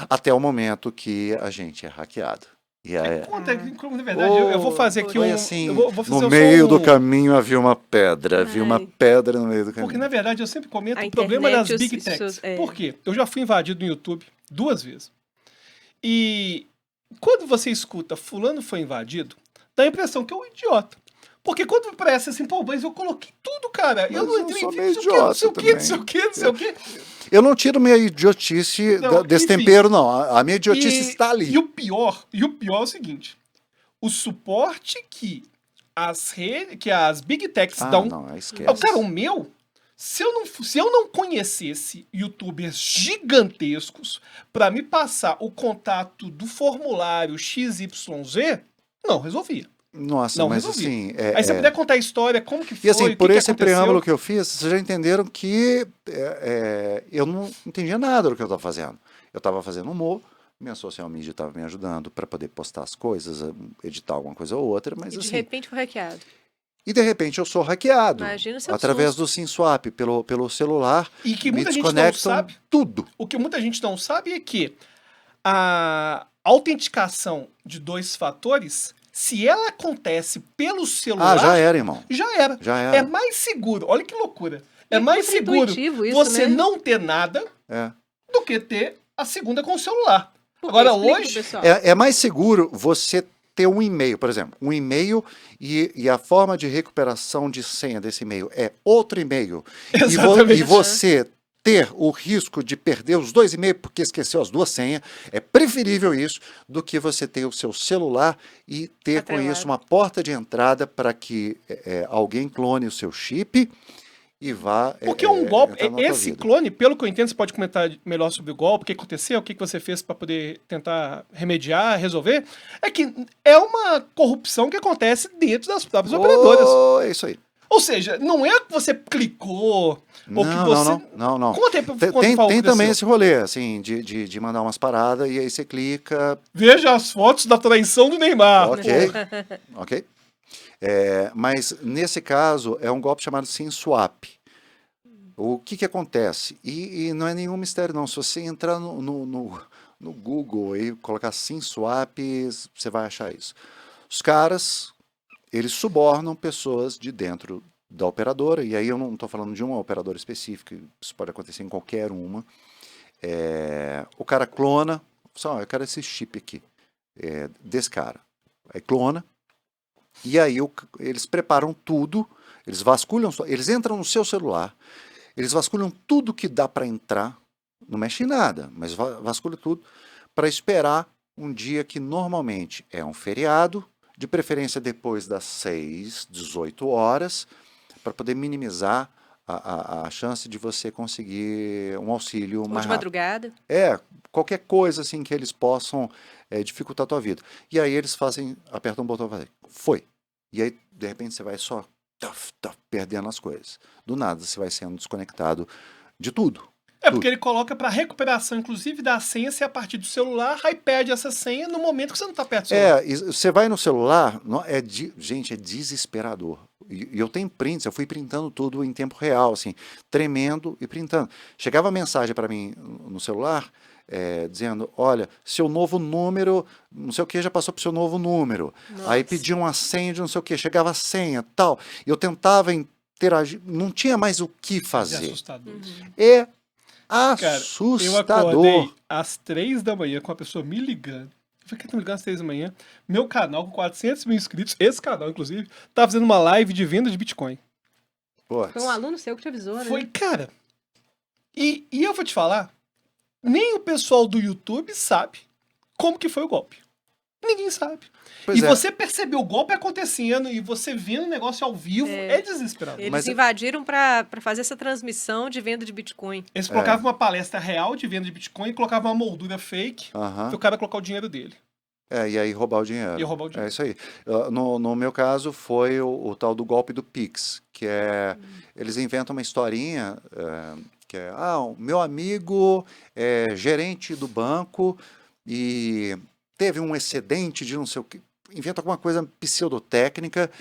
até o momento que a gente é hackeado. Conta, na verdade, eu vou fazer aqui assim, eu vou fazer no só meio do caminho havia uma pedra, havia uma Ai. pedra no meio do caminho. Porque, na verdade, eu sempre comento A o problema das internet, Big os Techs. seus- Por quê? Eu já fui invadido no YouTube 2 vezes. E quando você escuta fulano foi invadido, dá a impressão que é um idiota. Porque quando parece assim, pô, mas eu coloquei tudo, cara. Mas eu não eu entrei sou em meio vídeo, não sei o idiota quê, não sei o quê. Eu não tiro minha idiotice Não, desse enfim. tempero, não. A minha idiotice está ali. E o pior é o seguinte: o suporte que as Big Techs dão. Não, esquece. Cara, o meu, se eu não conhecesse youtubers gigantescos pra me passar o contato do formulário XYZ, não resolvia. Nossa, Não mas resolvia. assim... Aí você puder contar a história, como que foi, E assim, o por que esse aconteceu. preâmbulo que eu fiz, vocês já entenderam que eu não entendia nada do que eu estava fazendo. Eu estava fazendo humor, minha social media estava me ajudando para poder postar as coisas, editar alguma coisa ou outra, mas E de assim... repente foi hackeado. E de repente eu sou hackeado. Imagina o seu Através susto. do SimSwap, pelo celular, E que me muita gente não desconectam sabe. tudo. O que muita gente não sabe é que a autenticação de 2 fatores, se ela acontece pelo celular, Já era, irmão. já era. Já era. É mais seguro. Olha que loucura. E É mais seguro contra-intuitivo isso, você né? não ter nada É. do que ter a segunda com o celular. Por quê? Agora Explica pro hoje, pessoal. É mais seguro você ter um e-mail, por exemplo, um e-mail e a forma de recuperação de senha desse e-mail é outro e-mail. Exatamente. E você ter o risco de perder os 2 e-mails porque esqueceu as 2 senhas, é preferível isso do que você ter o seu celular e ter com Atrelado. isso uma porta de entrada para que alguém clone o seu chip e vá Porque um golpe, entrar na tua esse vida. clone, pelo que eu entendo, você pode comentar melhor sobre o golpe, o que aconteceu, o que você fez para poder tentar remediar, resolver, é que é uma corrupção que acontece dentro das próprias operadoras. É isso aí. Ou seja, não é que você clicou, ou que você... Não. Conta aí pra Tem quando fala o que também aconteceu. esse rolê, assim, de mandar umas paradas e aí você clica, Veja as fotos da traição do Neymar. ok, ok. Mas nesse caso é um golpe chamado SIM swap. O que acontece? E não é nenhum mistério não, se você entrar no Google e colocar SIM swap, você vai achar isso. Os caras, eles subornam pessoas de dentro da operadora, e aí eu não estou falando de uma operadora específica, isso pode acontecer em qualquer uma. O cara clona, só, eu quero esse chip aqui, desse cara. Aí clona, e aí eles preparam tudo, eles vasculham, eles entram no seu celular, eles vasculham tudo que dá para entrar, não mexe em nada, mas vasculha tudo, para esperar um dia que normalmente é um feriado, de preferência depois das 6, 18 horas, para poder minimizar a chance de você conseguir um auxílio Ou mais de rápido. madrugada. Qualquer coisa assim que eles possam dificultar a tua vida. E aí eles apertam um botão e fazem, foi. E aí, de repente, você vai só perdendo as coisas. Do nada, você vai sendo desconectado de tudo. É porque ele coloca para recuperação, inclusive, da senha, se a partir do celular, aí perde essa senha no momento que você não tá perto do celular. E você vai no celular, gente, é desesperador. E eu tenho prints, eu fui printando tudo em tempo real, assim, tremendo e printando. Chegava mensagem para mim no celular, dizendo, olha, seu novo número, não sei o que, já passou pro seu novo número. Nossa. Aí pediam uma senha de não sei o que, chegava a senha, tal. E eu tentava interagir, não tinha mais o que É fazer. assustador. É Cara, eu assustador. acordei às 3 da manhã com a pessoa me ligando. Eu falei, quem tá me ligando às 3 da manhã? Meu canal com 400 mil inscritos, esse canal, inclusive, tá fazendo uma live de venda de Bitcoin. Putz. Foi um aluno seu que te avisou, né? Foi, cara. E eu vou te falar, nem o pessoal do YouTube sabe como que foi o golpe. Ninguém sabe. Pois e é. você percebeu o golpe acontecendo e você vendo o negócio ao vivo é desesperador. Eles Mas- invadiram pra fazer essa transmissão de venda de Bitcoin. Eles colocavam uma palestra real de venda de Bitcoin e colocavam uma moldura fake Aham. pro cara colocar o dinheiro dele. E aí roubar o dinheiro. E roubar o dinheiro. É isso aí. No meu caso, foi o tal do golpe do Pix, que eles inventam uma historinha, que o meu amigo é gerente do banco e teve um excedente de não sei o que, inventa alguma coisa pseudotécnica,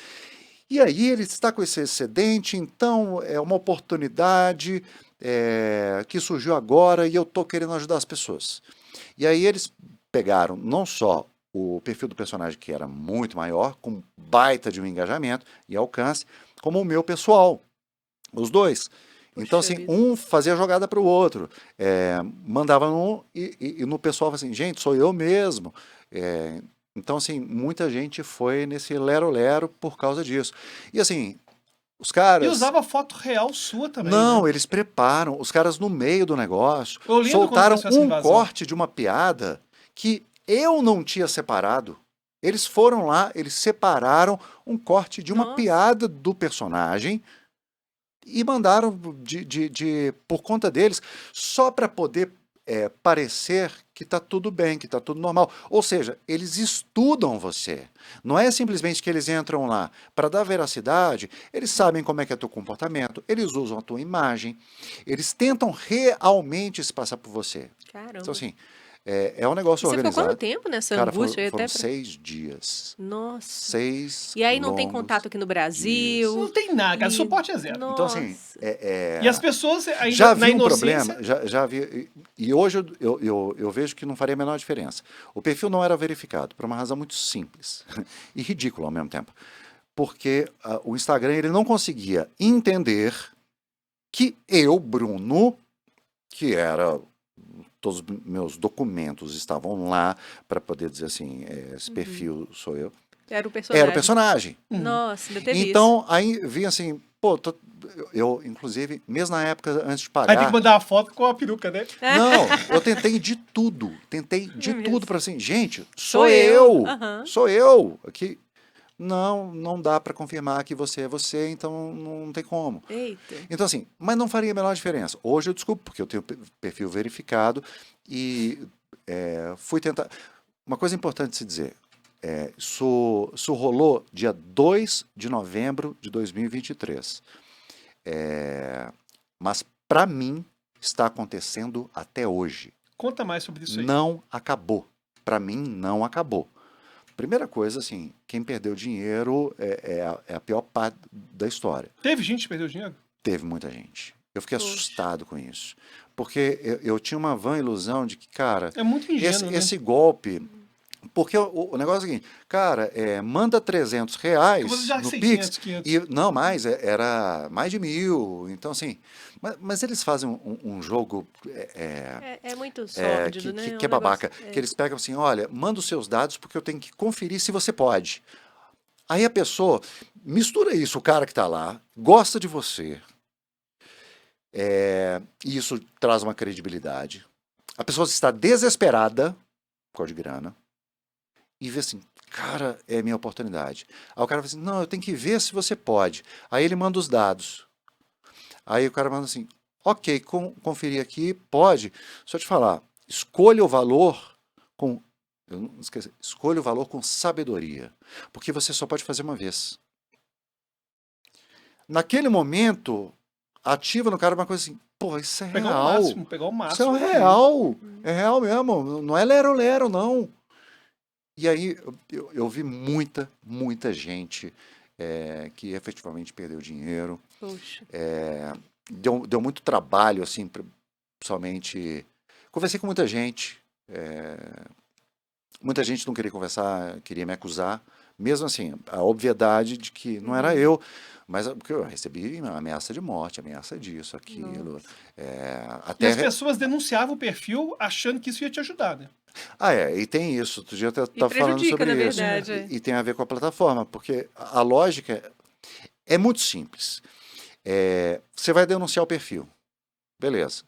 e aí ele está com esse excedente, então é uma oportunidade que surgiu agora e eu estou querendo ajudar as pessoas. E aí eles pegaram não só o perfil do personagem, que era muito maior, com baita de um engajamento e alcance, como o meu pessoal. Os dois. Então, Puxa assim, vida. um fazia jogada para o outro. Mandava no e no pessoal assim, gente, sou eu mesmo. Então, assim, muita gente foi nesse lero-lero por causa disso. E, assim, os caras... E usava foto real sua também. Não, né? eles preparam. Os caras, no meio do negócio, Eu lembro soltaram quando aconteceu essa um invasão. corte de uma piada que eu não tinha separado. Eles foram lá, eles separaram um corte de uma Nossa. piada do personagem e mandaram por conta deles, só para poder parecer que está tudo bem, que está tudo normal. Ou seja, eles estudam você. Não é simplesmente que eles entram lá para dar veracidade, eles sabem como é que é teu comportamento, eles usam a tua imagem, eles tentam realmente se passar por você. Caramba. Então, assim, é um negócio E você ficou organizado. quanto tempo nessa Cara, angústia? foram Até pra- 6 dias. Nossa. 6 E aí não tem longos contato aqui no Não Brasil. tem nada, cara. E- Suporte é zero. Então, assim, Nossa. E as pessoas ainda já na vi um inocência... problema, já vi, e hoje eu vejo que não faria a menor diferença. O perfil não era verificado, por uma razão muito simples e ridícula ao mesmo tempo. Porque o Instagram ele não conseguia entender que eu, Bruno, que era todos os meus documentos estavam lá para poder dizer assim, esse perfil sou eu. Era o personagem. Era o personagem. Nossa, ainda teve Então, aí vinha assim, pô, eu, inclusive, mesmo na época antes de Aí tem que pagar. mandar uma foto com a peruca, né? Não, eu tentei de tudo. Tentei de Meu tudo Deus. para assim, gente, Sou sou eu. eu. Aham. Sou eu. Aqui. Não dá para confirmar que você é você, então não tem como. Eita. Então, assim, mas não faria a menor diferença. Hoje eu desculpo, porque eu tenho perfil verificado e fui tentar. Uma coisa importante de se dizer: isso rolou dia 2 de novembro de 2023. Mas, para mim, está acontecendo até hoje. Conta mais sobre isso aí. Não acabou. Para mim, não acabou. Primeira coisa, assim, quem perdeu dinheiro é a pior parte da história. Teve gente que perdeu dinheiro? Teve muita gente. Eu fiquei Poxa. assustado com isso. Porque eu tinha uma vã ilusão de que, cara, É muito ingênuo, né? esse golpe. Porque o negócio é o seguinte, cara, manda R$300 Eu vou já no 600, Pix, 500. e não mais, era mais de 1.000. Então, assim, mas eles fazem um jogo É muito sórdido, né? que é Um babaca. negócio- Que eles pegam assim, olha, manda os seus dados porque eu tenho que conferir se você pode. Aí a pessoa mistura isso, o cara que está lá, gosta de você, e isso traz uma credibilidade. A pessoa está desesperada por causa de grana e vê assim, cara, é minha oportunidade. Aí o cara fala assim, não, eu tenho que ver se você pode. Aí ele manda os dados. Aí o cara manda assim, ok, conferir aqui, pode. Só te falar, escolha o valor com... Eu não esqueci, escolha o valor com sabedoria. Porque você só pode fazer uma vez. Naquele momento, ativa no cara uma coisa assim, pô, isso é Pegar o real. máximo, pegar o Isso máximo. é real. É real mesmo. Não é lero-lero, não. E aí eu vi muita gente que efetivamente perdeu dinheiro. Poxa. Deu muito trabalho, assim, principalmente. Conversei com muita gente. Muita gente não queria conversar, queria me acusar. Mesmo assim, a obviedade de que não era eu, mas porque eu recebi ameaça de morte, ameaça disso, aquilo. Nossa. E Até as pessoas denunciavam o perfil achando que isso ia te ajudar, né? e tem isso. Outro dia eu E estava falando prejudica, sobre na isso. verdade. E tem a ver com a plataforma, porque a lógica é muito simples. Você vai denunciar o perfil. Beleza.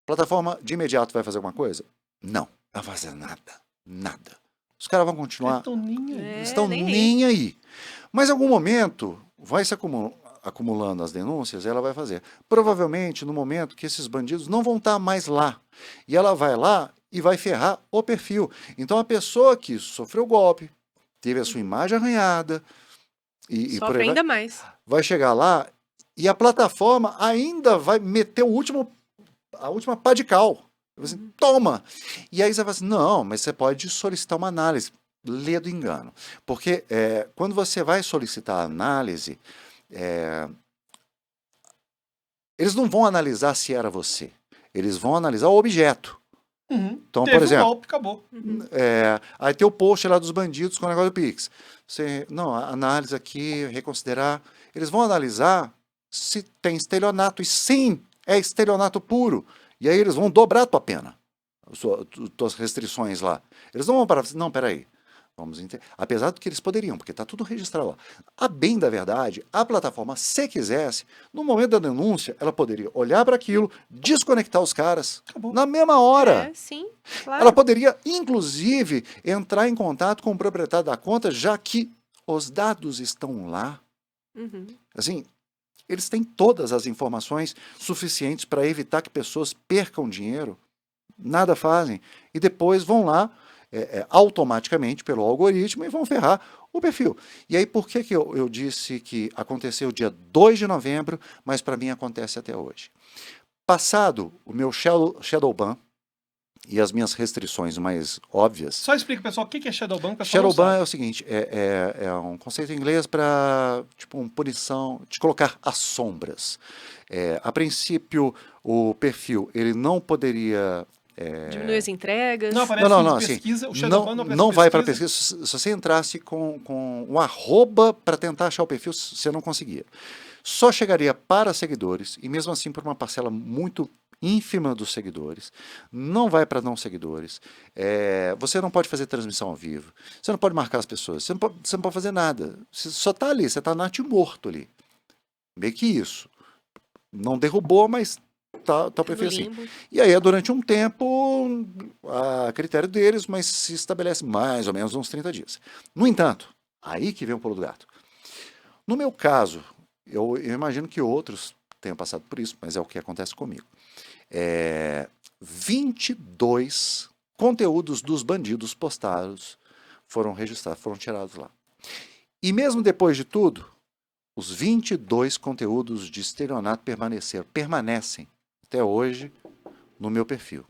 Plataforma de imediato vai fazer alguma coisa? Não. Não vai fazer nada. Nada. Os caras vão continuar. Estão nem aí. Estão nem nem aí. Mas em algum momento vai se acumulando as denúncias, ela vai fazer. Provavelmente no momento que esses bandidos não vão estar mais lá. E ela vai lá e vai ferrar o perfil. Então a pessoa que sofreu o golpe, teve a sua imagem arranhada, e por Sofre aí ainda mais. vai chegar lá e a plataforma ainda vai meter a última pá de cal. Você, toma! E aí você fala assim, não, mas você pode solicitar uma análise. Lê do engano. Porque quando você vai solicitar a análise, eles não vão analisar se era você. Eles vão analisar o objeto. Uhum. Então, Teve por exemplo, um golpe, acabou. aí tem o post lá dos bandidos com o negócio do Pix. Não, a análise aqui, reconsiderar. Eles vão analisar se tem estelionato. E sim, é estelionato puro. E aí eles vão dobrar a tua pena, tuas restrições lá. Eles não vão parar e falar, não, peraí. Apesar do que eles poderiam, porque está tudo registrado lá. A bem da verdade, a plataforma, se quisesse, no momento da denúncia, ela poderia olhar para aquilo, desconectar os caras Acabou. na mesma hora. Sim, claro. Ela poderia, inclusive, entrar em contato com o proprietário da conta, já que os dados estão lá. Uhum. Assim, eles têm todas as informações suficientes para evitar que pessoas percam dinheiro. Nada fazem. E depois vão lá, automaticamente, pelo algoritmo, e vão ferrar o perfil. E aí, por que eu disse que aconteceu dia 2 de novembro, mas para mim acontece até hoje? Passado o meu shadow ban, e as minhas restrições mais óbvias. Só explica, pessoal, o que é Shadow Ban? Shadow ban é o seguinte, é um conceito em inglês para uma punição, de colocar às sombras. A princípio, o perfil ele não poderia... Diminuir as entregas. Não aparece Não, em pesquisa, assim, o Shadow Ban não aparece não em vai para pesquisa. pesquisa. Se você entrasse com um arroba para tentar achar o perfil, você não conseguia. Só chegaria para seguidores, e mesmo assim por uma parcela muito ínfima dos seguidores, não vai para não seguidores, você não pode fazer transmissão ao vivo, você não pode marcar as pessoas, você não pode fazer nada. Você só está ali, você está natimorto ali. Meio que isso. Não derrubou, mas tá o perfil assim. limbo. E aí, durante um tempo, a critério deles, mas se estabelece mais ou menos uns 30 dias. No entanto, aí que vem o pulo do gato. No meu caso, eu imagino que outros tenham passado por isso, mas é o que acontece comigo. 22 conteúdos dos bandidos postados foram registrados, foram tirados lá. E mesmo depois de tudo, os 22 conteúdos de estelionato permanecem até hoje no meu perfil.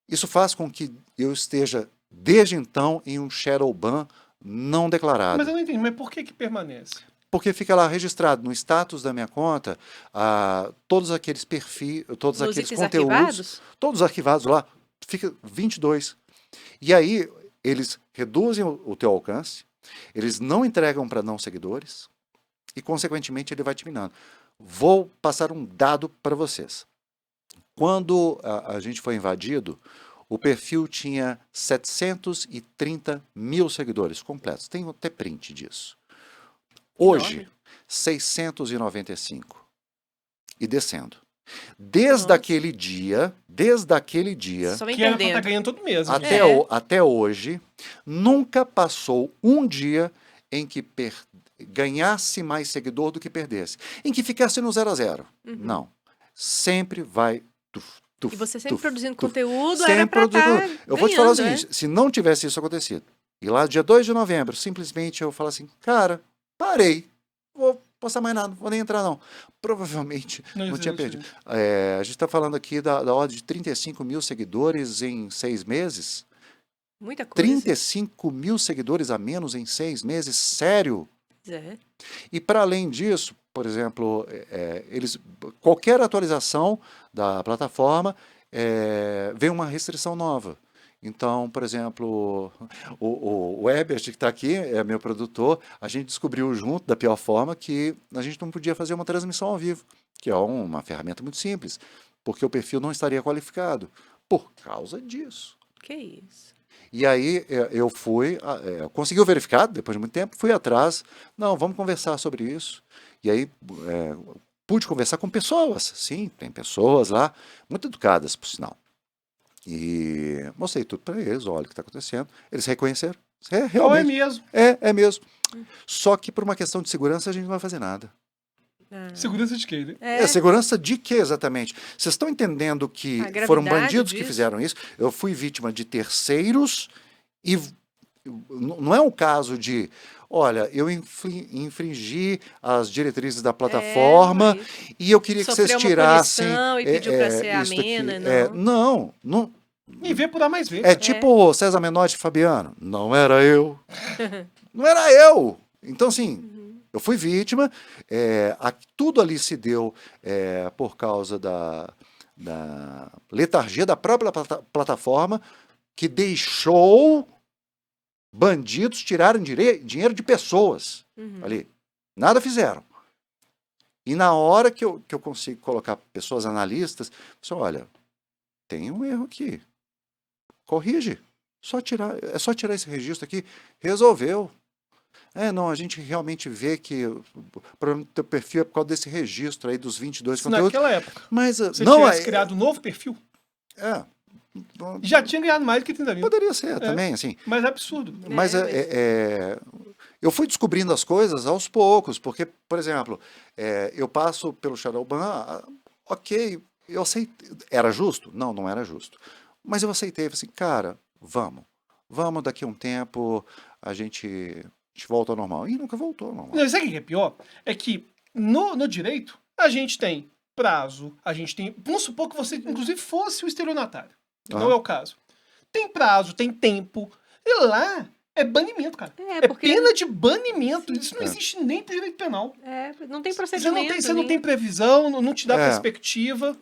Isso faz com que eu esteja, desde então, em um shadow ban não declarado. Mas eu não entendi, mas por que permanece? Porque fica lá registrado no status da minha conta todos aqueles perfis, todos Nos aqueles itens conteúdos, arquivados? todos arquivados lá, fica 22. E aí eles reduzem o teu alcance, eles não entregam para não seguidores e, consequentemente, ele vai te minando. Vou passar um dado para vocês. Quando a gente foi invadido, o perfil tinha 730 mil seguidores completos. Tem até print disso. Hoje, Enorme. 695. E descendo. Desde aquele dia, Só vem Que era pra perdendo. estar ganhando todo mês. né? até hoje, nunca passou um dia em que ganhasse mais seguidor do que perdesse. Em que ficasse no 0 a 0. Não. Sempre vai... E você sempre produzindo conteúdo, sempre era pra produzindo. estar Eu vou te falar o ganhando, seguinte, se não tivesse isso acontecido, e lá dia 2 de novembro, simplesmente eu falo assim, cara, parei, vou postar mais nada, vou nem entrar não. Provavelmente não tinha perdido. A gente está falando aqui da ordem de 35 mil seguidores em 6 meses. Muita coisa. 35 mil seguidores a menos em 6 meses? Sério? É. E para além disso, por exemplo, qualquer atualização da plataforma vem uma restrição nova. Então, por exemplo, o Ebert, que está aqui, é meu produtor, a gente descobriu junto, da pior forma, que a gente não podia fazer uma transmissão ao vivo, que é uma ferramenta muito simples, porque o perfil não estaria qualificado, por causa disso. Que isso. E aí eu fui, consegui o verificado, depois de muito tempo, fui atrás, não, vamos conversar sobre isso. E aí pude conversar com pessoas, sim, tem pessoas lá, muito educadas, por sinal. E mostrei tudo para eles, olha o que está acontecendo. Eles reconheceram. Ou é Realmente. mesmo. É mesmo. Só que por uma questão de segurança a gente não vai fazer nada. Segurança de quê? Né? Segurança de quê exatamente? Vocês estão entendendo que A gravidade foram bandidos que disso. fizeram isso? Eu fui vítima de terceiros e não é um caso de, olha, eu infringi as diretrizes da plataforma e eu queria que vocês Sofreu uma tirassem punição e pediu pra ser isso daqui. amena, Não. E ver por A mais ver. É tipo César Menotti e Fabiano. Não era eu. Não era eu. Então, assim, eu fui vítima. Tudo ali se deu por causa da letargia da própria plataforma, que deixou bandidos tirarem dinheiro de pessoas ali. Nada fizeram. E na hora que eu consigo colocar pessoas analistas, olha, tem um erro aqui. Corrige. É só tirar esse registro aqui. Resolveu. Não, a gente realmente vê que o problema do teu perfil é por causa desse registro aí dos 22 Se conteúdos. naquela época Mas você não tivesse criado um novo perfil, já tinha ganhado mais do que 30 mil. Poderia ser também, assim. Mas é absurdo. Mas eu fui descobrindo as coisas aos poucos, porque, por exemplo, eu passo pelo Shadowban, ok, eu aceitei. Era justo? Não, não era justo. Mas eu aceitei, falei assim, cara, vamos daqui a um tempo, a gente volta ao normal. E nunca voltou ao normal. Não, sabe o que é pior? É que no direito, a gente tem prazo, a gente tem... Vamos supor que você, inclusive, fosse o estelionatário. Não é o caso. Tem prazo, tem tempo. E lá é banimento, cara. É porque... pena de banimento. Isso não existe nem pro direito penal. Não tem procedimento. Você não tem previsão, não te dá perspectiva.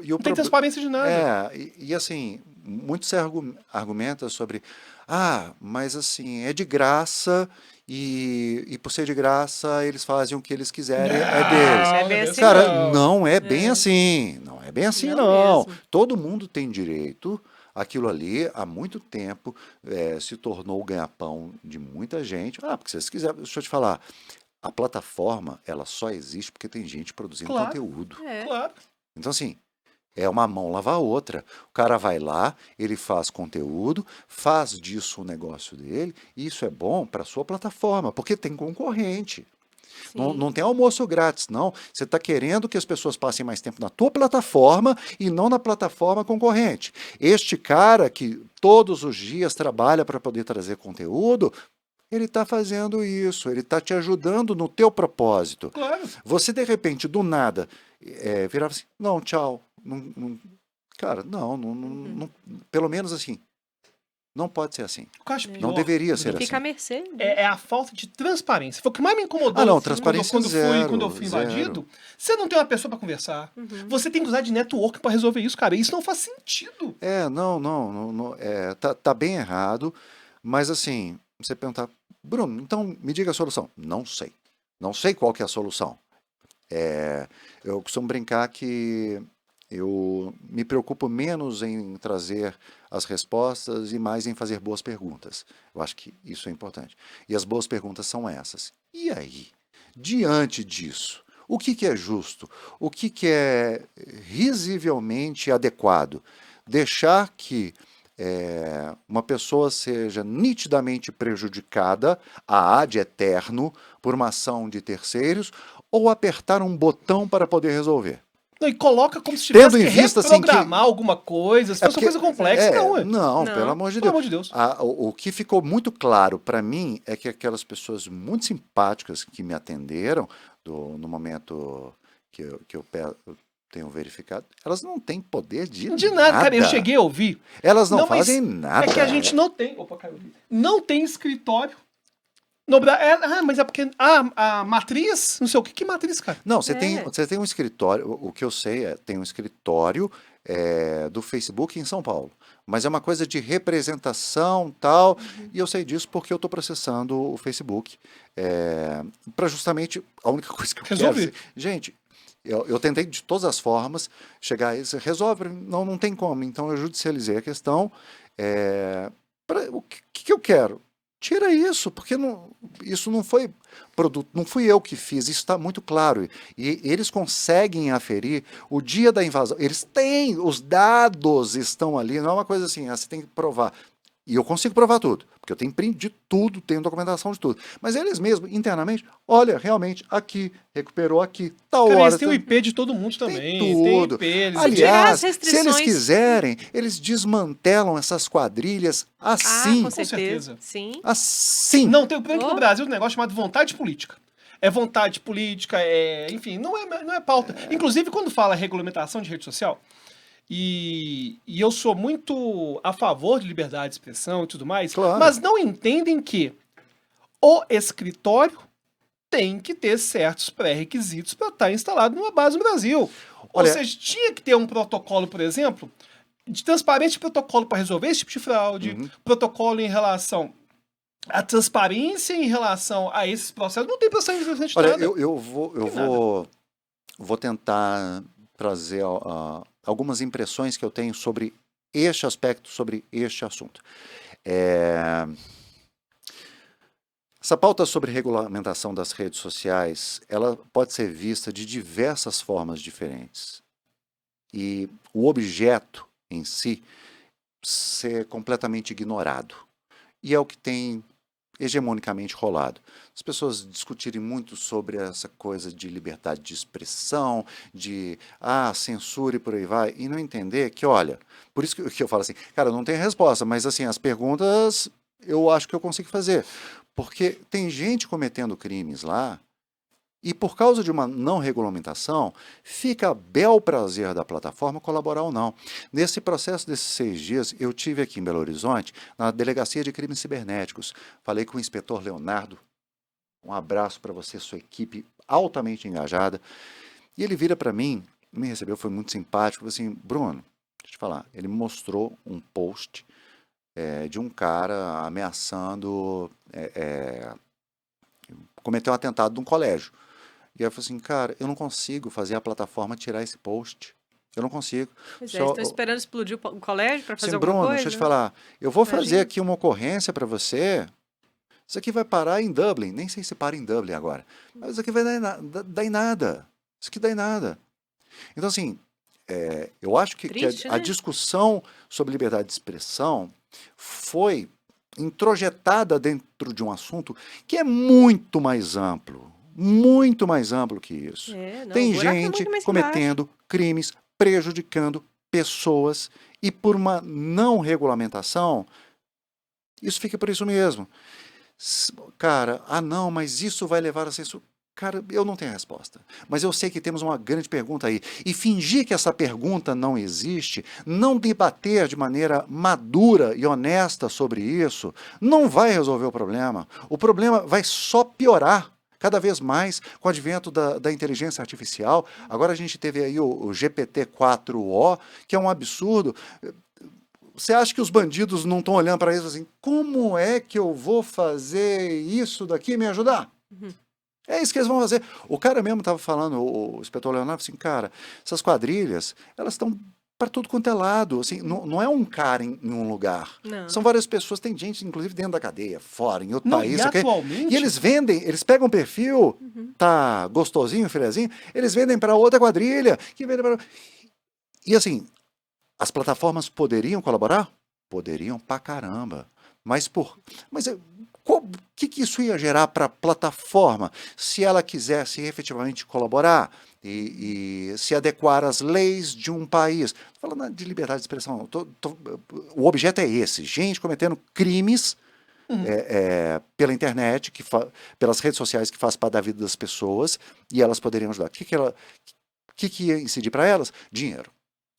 Não tem transparência de nada. E assim, muito se argumenta sobre... mas assim, é de graça e por ser de graça eles fazem o que eles quiserem, é deles. É bem assim, Cara, não é bem assim. Não é bem assim, Não não. mesmo. Todo mundo tem direito. Aquilo ali, há muito tempo, se tornou o ganha-pão de muita gente. Ah, porque se vocês quiserem, deixa eu te falar, a plataforma, ela só existe porque tem gente produzindo Claro, conteúdo. É. claro. Então, assim, é uma mão lavar a outra. O cara vai lá, ele faz conteúdo, faz disso o negócio dele, e isso é bom para a sua plataforma, porque tem concorrente. Não, Sim. não tem almoço grátis, não. Você está querendo que as pessoas passem mais tempo na tua plataforma e não na plataforma concorrente. Este cara que todos os dias trabalha para poder trazer conteúdo, ele está fazendo isso, ele está te ajudando no teu propósito. Claro. Você, de repente, do nada, virava assim, não, tchau. Cara, pelo menos assim, não pode ser assim. O que eu acho É. pior, Não deveria ser Fica à assim. mercê. é a falta de transparência. Foi o que mais me incomodou Ah, não, assim, transparência quando zero, eu fui zero. invadido. Você não tem uma pessoa para conversar. Uhum. Você tem que usar de network para resolver isso, cara. Isso não faz sentido. Tá bem errado, mas assim, você perguntar, Bruno, então me diga a solução. Não sei. Não sei qual que é a solução. Eu costumo brincar que eu me preocupo menos em trazer as respostas e mais em fazer boas perguntas. Eu acho que isso é importante. E as boas perguntas são essas. E aí, diante disso, o que é justo? O que é risivelmente adequado? Deixar que uma pessoa seja nitidamente prejudicada, a ad eterno, por uma ação de terceiros, ou apertar um botão para poder resolver? Não, e coloca como se Tendo tivesse em que vista, assim, reprogramar alguma coisa, se fosse uma coisa complexa. Não, é. não, pelo Não. amor de Pelo Deus. amor de Deus. O que ficou muito claro para mim é que aquelas pessoas muito simpáticas que me atenderam no momento eu tenho verificado, elas não têm poder De nada, cara. Eu cheguei a ouvir. Elas não Mas fazem nada. É que a gente não tem. Opa, caiu ali. Não tem escritório. Mas é porque. A matriz? Não sei o que. Que matriz, cara? Não, É. você tem um escritório, o que eu sei tem um escritório do Facebook em São Paulo. Mas é uma coisa de representação tal, e eu sei disso porque eu estou processando o Facebook. Para justamente, a única coisa que eu Resolver. quero... Gente, eu tentei de todas as formas chegar a isso, resolve, não tem como. Então eu judicializei a questão. O que eu quero? Tira isso, porque isso não foi produto, não fui eu que fiz, isso está muito claro. E eles conseguem aferir o dia da invasão. Eles têm, os dados estão ali, não é uma coisa assim, você tem que provar. E eu consigo provar tudo, porque eu tenho print de tudo, tenho documentação de tudo. Mas eles mesmos, internamente, olha, realmente, aqui, recuperou aqui, tal Cara, hora. eles têm o IP de todo mundo também. Tem tudo. IP, eles tirar Aliás, as se eles restrições- quiserem, eles desmantelam essas quadrilhas Ah, assim. com certeza. certeza. Sim. Assim. Não, tem no Oh. Brasil um negócio chamado vontade política. É vontade política, enfim, não é pauta. Inclusive, quando fala regulamentação de rede social, e eu sou muito a favor de liberdade de expressão e tudo mais, Claro. mas não entendem que o escritório tem que ter certos pré-requisitos para estar instalado numa base no Brasil. Olha- Ou seja, tinha que ter um protocolo, por exemplo, de transparência de protocolo para resolver esse tipo de fraude, protocolo em relação à transparência em relação a esses processos. Não tem processo de Olha, nada. eu Tem vou tentar trazer algumas impressões que eu tenho sobre este aspecto, sobre este assunto. Essa pauta sobre regulamentação das redes sociais, ela pode ser vista de diversas formas diferentes. E o objeto em si ser completamente ignorado. E é o que tem hegemonicamente rolado. As pessoas discutirem muito sobre essa coisa de liberdade de expressão, de censura e por aí vai, e não entender que, olha, por isso que eu falo assim, cara, eu não tenho resposta, mas assim, as perguntas eu acho que eu consigo fazer. Porque tem gente cometendo crimes lá, e por causa de uma não regulamentação, fica a bel prazer da plataforma colaborar ou não. Nesse processo desses 6 dias, eu tive aqui em Belo Horizonte, na Delegacia de Crimes Cibernéticos. Falei com o inspetor Leonardo. Um abraço para você, sua equipe altamente engajada. E ele vira para mim, me recebeu, foi muito simpático, falou assim, Bruno, deixa eu te falar, ele me mostrou um post de um cara ameaçando cometer um atentado num colégio. E aí eu falei assim, cara, eu não consigo fazer a plataforma tirar esse post. Eu não consigo. Pois é, Só- estão esperando explodir o colégio para fazer Assim, alguma Bruno, coisa? deixa eu te falar. Eu vou fazer Imagina. aqui uma ocorrência para você. Isso aqui vai parar em Dublin. Nem sei se para em Dublin agora. Mas isso aqui vai dar em nada. Isso aqui dá em nada. Então, assim, eu acho que Triste, a né? discussão sobre liberdade de expressão foi introjetada dentro de um assunto que é muito mais amplo. Muito mais amplo que isso. É, não, o Tem buraco é gente muito mais embaixo. cometendo crimes, prejudicando pessoas, e por uma não regulamentação, isso fica por isso mesmo. Cara, não, mas isso vai levar a censura. Cara, eu não tenho a resposta. Mas eu sei que temos uma grande pergunta aí. E fingir que essa pergunta não existe, não debater de maneira madura e honesta sobre isso, não vai resolver o problema. O problema vai só piorar cada vez mais com o advento da inteligência artificial. Agora a gente teve aí o GPT-4o, que é um absurdo. Você acha que os bandidos não estão olhando para isso assim, como é que eu vou fazer isso daqui me ajudar? É isso que eles vão fazer. O cara mesmo estava falando, o inspetor Leonardo, assim, cara, essas quadrilhas, elas estão para tudo quanto é lado. Assim, não é um cara em um lugar. Não. São várias pessoas, tem gente, inclusive, dentro da cadeia, fora, em outro Não, país. e ok? atualmente... E eles vendem, eles pegam um perfil, tá gostosinho, filezinho, eles vendem para outra quadrilha, que vende pra... E assim, as plataformas poderiam colaborar? Poderiam pra caramba. Mas o que isso ia gerar para a plataforma se ela quisesse efetivamente colaborar e se adequar às leis de um país? Estou falando de liberdade de expressão. O objeto é esse: gente cometendo crimes pela internet, pelas redes sociais, que faz parte da vida das pessoas, e elas poderiam ajudar. O que ia incidir para elas? Dinheiro.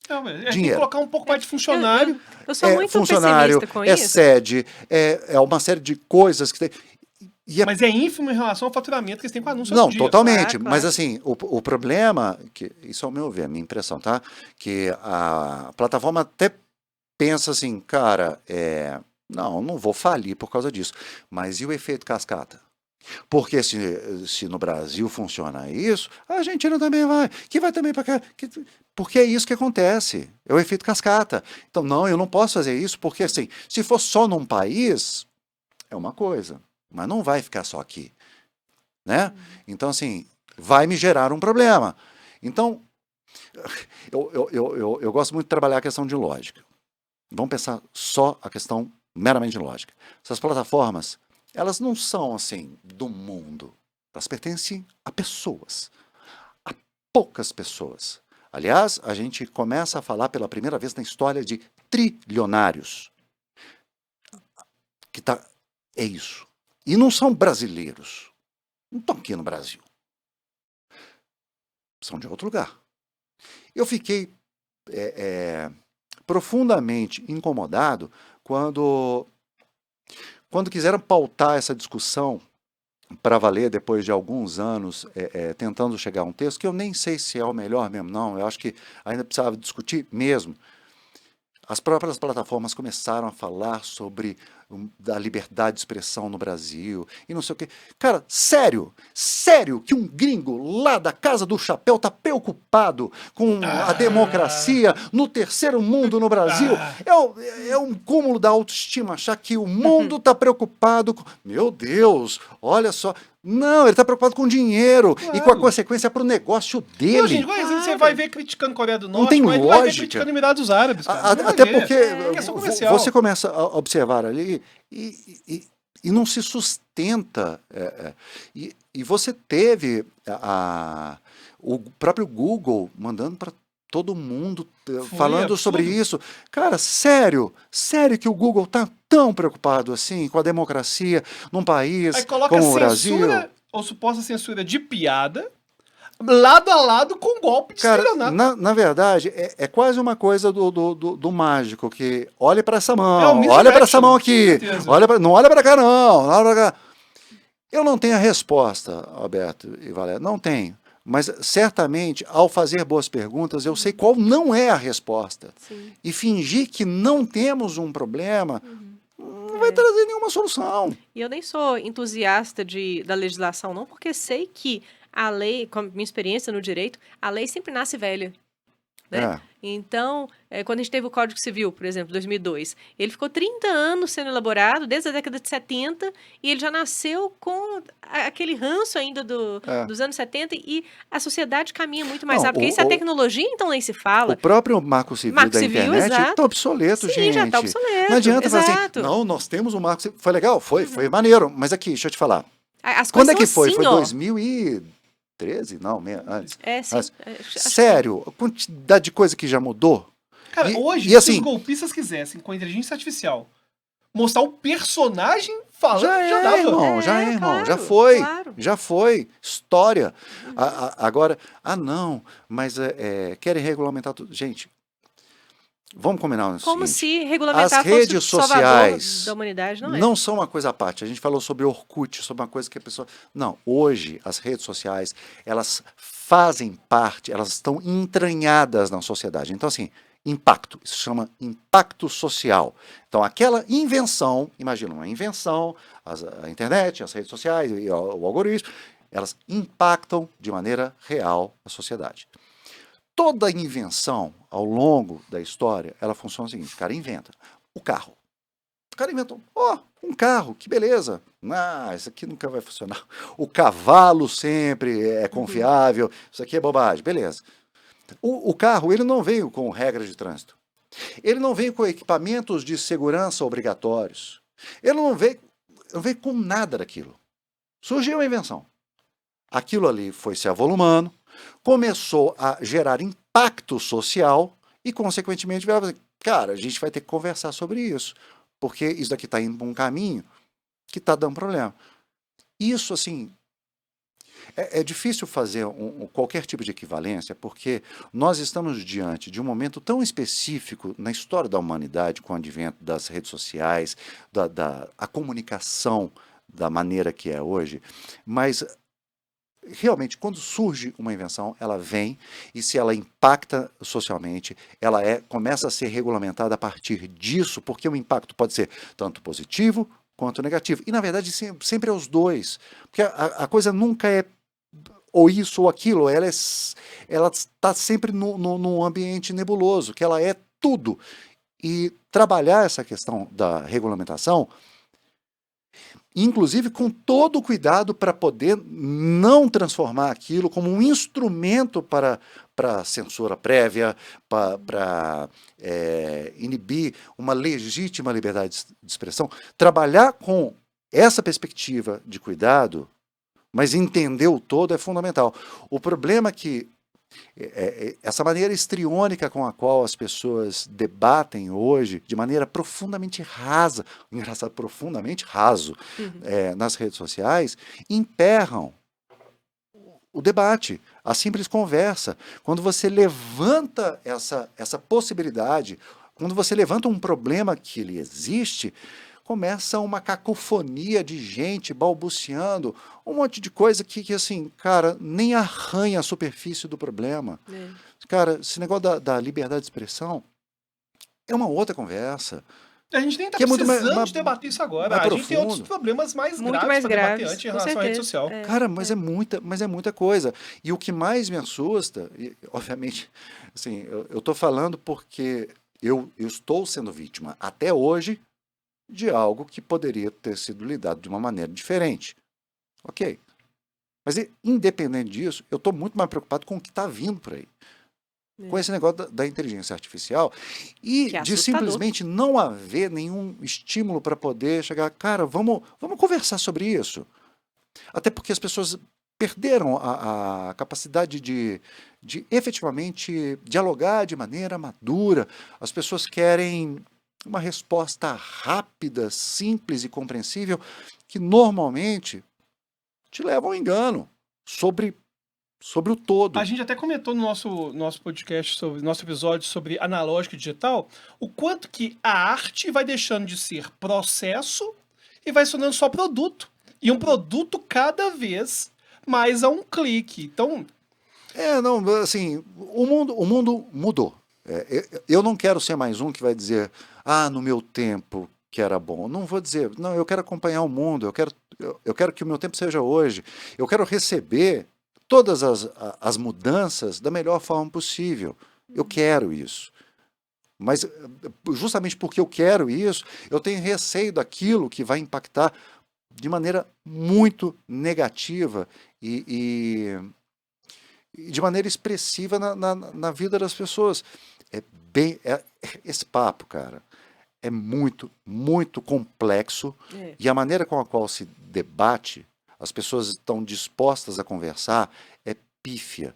Não, mas tem que Dinheiro. colocar um pouco mais de funcionário. Eu sou muito funcionário, pessimista com é isso. sede, é uma série de coisas que tem. Mas é ínfimo em relação ao faturamento que eles têm com anúncios Não, por dia. totalmente. Claro, Mas claro. assim, o problema, que isso ao meu ver, a minha impressão, tá? Que a plataforma até pensa assim, cara, não vou falir por causa disso. Mas e o efeito cascata? Porque se no Brasil funciona isso, a Argentina também vai, que vai também para cá. Porque é isso que acontece, é o efeito cascata. Então, não, eu não posso fazer isso, porque assim, se for só num país, é uma coisa, mas não vai ficar só aqui, né? Então, assim, vai me gerar um problema. Então, eu gosto muito de trabalhar a questão de lógica. Vamos pensar só a questão meramente de lógica. Essas plataformas, elas não são, assim, do mundo. Elas pertencem a pessoas. A poucas pessoas. Aliás, a gente começa a falar pela primeira vez na história de trilionários. É isso. E não são brasileiros. Não estão aqui no Brasil. São de outro lugar. Eu fiquei profundamente incomodado quando quiseram pautar essa discussão para valer depois de alguns anos tentando chegar a um texto, que eu nem sei se é o melhor mesmo, não. Eu acho que ainda precisava discutir mesmo. As próprias plataformas começaram a falar sobre a liberdade de expressão no Brasil e não sei o quê. Cara, sério que um gringo lá da Casa do Chapéu tá preocupado com a democracia no terceiro mundo no Brasil? É um cúmulo da autoestima achar que o mundo tá preocupado com... Meu Deus, olha só... Não, ele tá preocupado com dinheiro e com a consequência pro negócio dele. Não, gente, igual você vai ver criticando Coreia do Norte, tem mas não vai ver lógica. criticando Emirados Árabes, cara. Não vai Até ver. porque questão comercial. você começa a observar ali e não se sustenta. E você teve o próprio Google mandando para todo mundo falando sobre isso. Cara, sério que o Google tá tão preocupado assim com a democracia num país Aí coloca como o Brasil? censura ou suposta censura de piada lado a lado com golpe de Cara, estelionato. na verdade, é quase uma coisa do mágico, que olhe para essa É o mão, Mr. olha para essa Action, mão com aqui, certeza. não olha para cá não olha pra cá. Eu não tenho a resposta, Alberto e Valéria, não tenho. Mas certamente, ao fazer boas perguntas, eu sei qual não é a resposta. Sim. E fingir que não temos um problema não vai trazer nenhuma solução. E eu nem sou entusiasta da legislação, não, porque sei que a lei, com a minha experiência no direito, a lei sempre nasce velha. né? É. Então, quando a gente teve o Código Civil, por exemplo, 2002, ele ficou 30 anos sendo elaborado, desde a década de 70, e ele já nasceu com aquele ranço ainda É. dos anos 70, e a sociedade caminha muito mais Não, rápido, porque isso é a tecnologia, então nem se o fala. próprio Marco Civil Marco da Civil, internet exato. tá obsoleto, Sim, gente. já tá obsoleto. Não adianta falar assim, Exato. não, nós temos um Marco Civil. Foi legal? Foi maneiro. Mas aqui, deixa eu te falar. As Quando coisas é que são foi? assim, Foi ó. 2013? Não, antes. Sim. Mas, Acho que sério, a quantidade de coisa que já mudou. Cara, E- hoje, e se assim- os golpistas quisessem, com a inteligência artificial, mostrar o personagem falando, Já já é, dava. irmão, claro, já foi, claro. já foi, história. Agora, não, mas querem regulamentar tudo. Gente, vamos combinar o Como seguinte, se regulamentar as redes fosse o salvador sociais da humanidade, não é? não são uma coisa à parte. A gente falou sobre Orkut, sobre uma coisa que a pessoa... Não, hoje as redes sociais, elas fazem parte, elas estão entranhadas na sociedade. Então, assim, impacto, isso chama impacto social. Então, aquela invenção, imagina uma invenção, a internet, as redes sociais, e o algoritmo, elas impactam de maneira real a sociedade. Toda invenção ao longo da história, ela funciona o seguinte, o cara inventa o carro. O cara inventou, um carro, que beleza. Isso aqui nunca vai funcionar. O cavalo sempre é confiável, isso aqui é bobagem, beleza. O carro, ele não veio com regras de trânsito. Ele não veio com equipamentos de segurança obrigatórios. Ele não veio com nada daquilo. Surgiu a invenção. Aquilo ali foi se avolumando, começou a gerar impacto social e, consequentemente, cara, a gente vai ter que conversar sobre isso, porque isso daqui está indo para um caminho que está dando problema. Isso, assim, é difícil fazer qualquer tipo de equivalência, porque nós estamos diante de um momento tão específico na história da humanidade, com o advento das redes sociais, a comunicação da maneira que é hoje, mas realmente, quando surge uma invenção, ela vem e se ela impacta socialmente, ela começa a ser regulamentada a partir disso, porque o impacto pode ser tanto positivo quanto negativo. E, na verdade, sempre é os dois. Porque a coisa nunca é ou isso ou aquilo, ela está sempre num ambiente nebuloso, que ela é tudo. E trabalhar essa questão da regulamentação, inclusive com todo o cuidado para poder não transformar aquilo como um instrumento para censura prévia, para inibir uma legítima liberdade de expressão. Trabalhar com essa perspectiva de cuidado, mas entender o todo é fundamental. O problema é que essa maneira histriônica com a qual as pessoas debatem hoje, de maneira profundamente rasa, engraçado, profundamente raso, nas redes sociais, emperram o debate, a simples conversa. Quando você levanta essa possibilidade, quando você levanta um problema que ele existe, começa uma cacofonia de gente balbuciando, um monte de coisa que assim, cara, nem arranha a superfície do problema. Cara, esse negócio da liberdade de expressão é uma outra conversa. A gente nem está Que é muito precisando de debater isso agora. A gente tem outros profundo. problemas mais Muito graves mais para debater graves, antes em com relação à rede certeza. social. Cara, mas é muita coisa. E o que mais me assusta, e, obviamente, assim, eu estou falando porque eu estou sendo vítima até hoje de algo que poderia ter sido lidado de uma maneira diferente. Ok. Mas, independente disso, eu estou muito mais preocupado com o que está vindo por aí. Com esse negócio da inteligência artificial e Que é de assustador. simplesmente não haver nenhum estímulo para poder chegar, cara, vamos conversar sobre isso. Até porque as pessoas perderam a capacidade de efetivamente dialogar de maneira madura. As pessoas querem uma resposta rápida, simples e compreensível, que normalmente te leva ao engano sobre o todo. A gente até comentou no nosso podcast, nosso episódio sobre analógico e digital, o quanto que a arte vai deixando de ser processo e vai se tornando só produto. E um produto cada vez mais a um clique. Então, não, assim, o mundo mudou. Eu não quero ser mais um que vai dizer, no meu tempo que era bom. Não vou dizer, não, eu quero acompanhar o mundo, eu quero que o meu tempo seja hoje. Eu quero receber todas as mudanças da melhor forma possível. Eu quero isso. Mas justamente porque eu quero isso, eu tenho receio daquilo que vai impactar de maneira muito negativa e de maneira expressiva na vida das pessoas. Esse papo, cara, é muito, muito complexo É. e a maneira com a qual se debate, as pessoas estão dispostas a conversar, é pífia.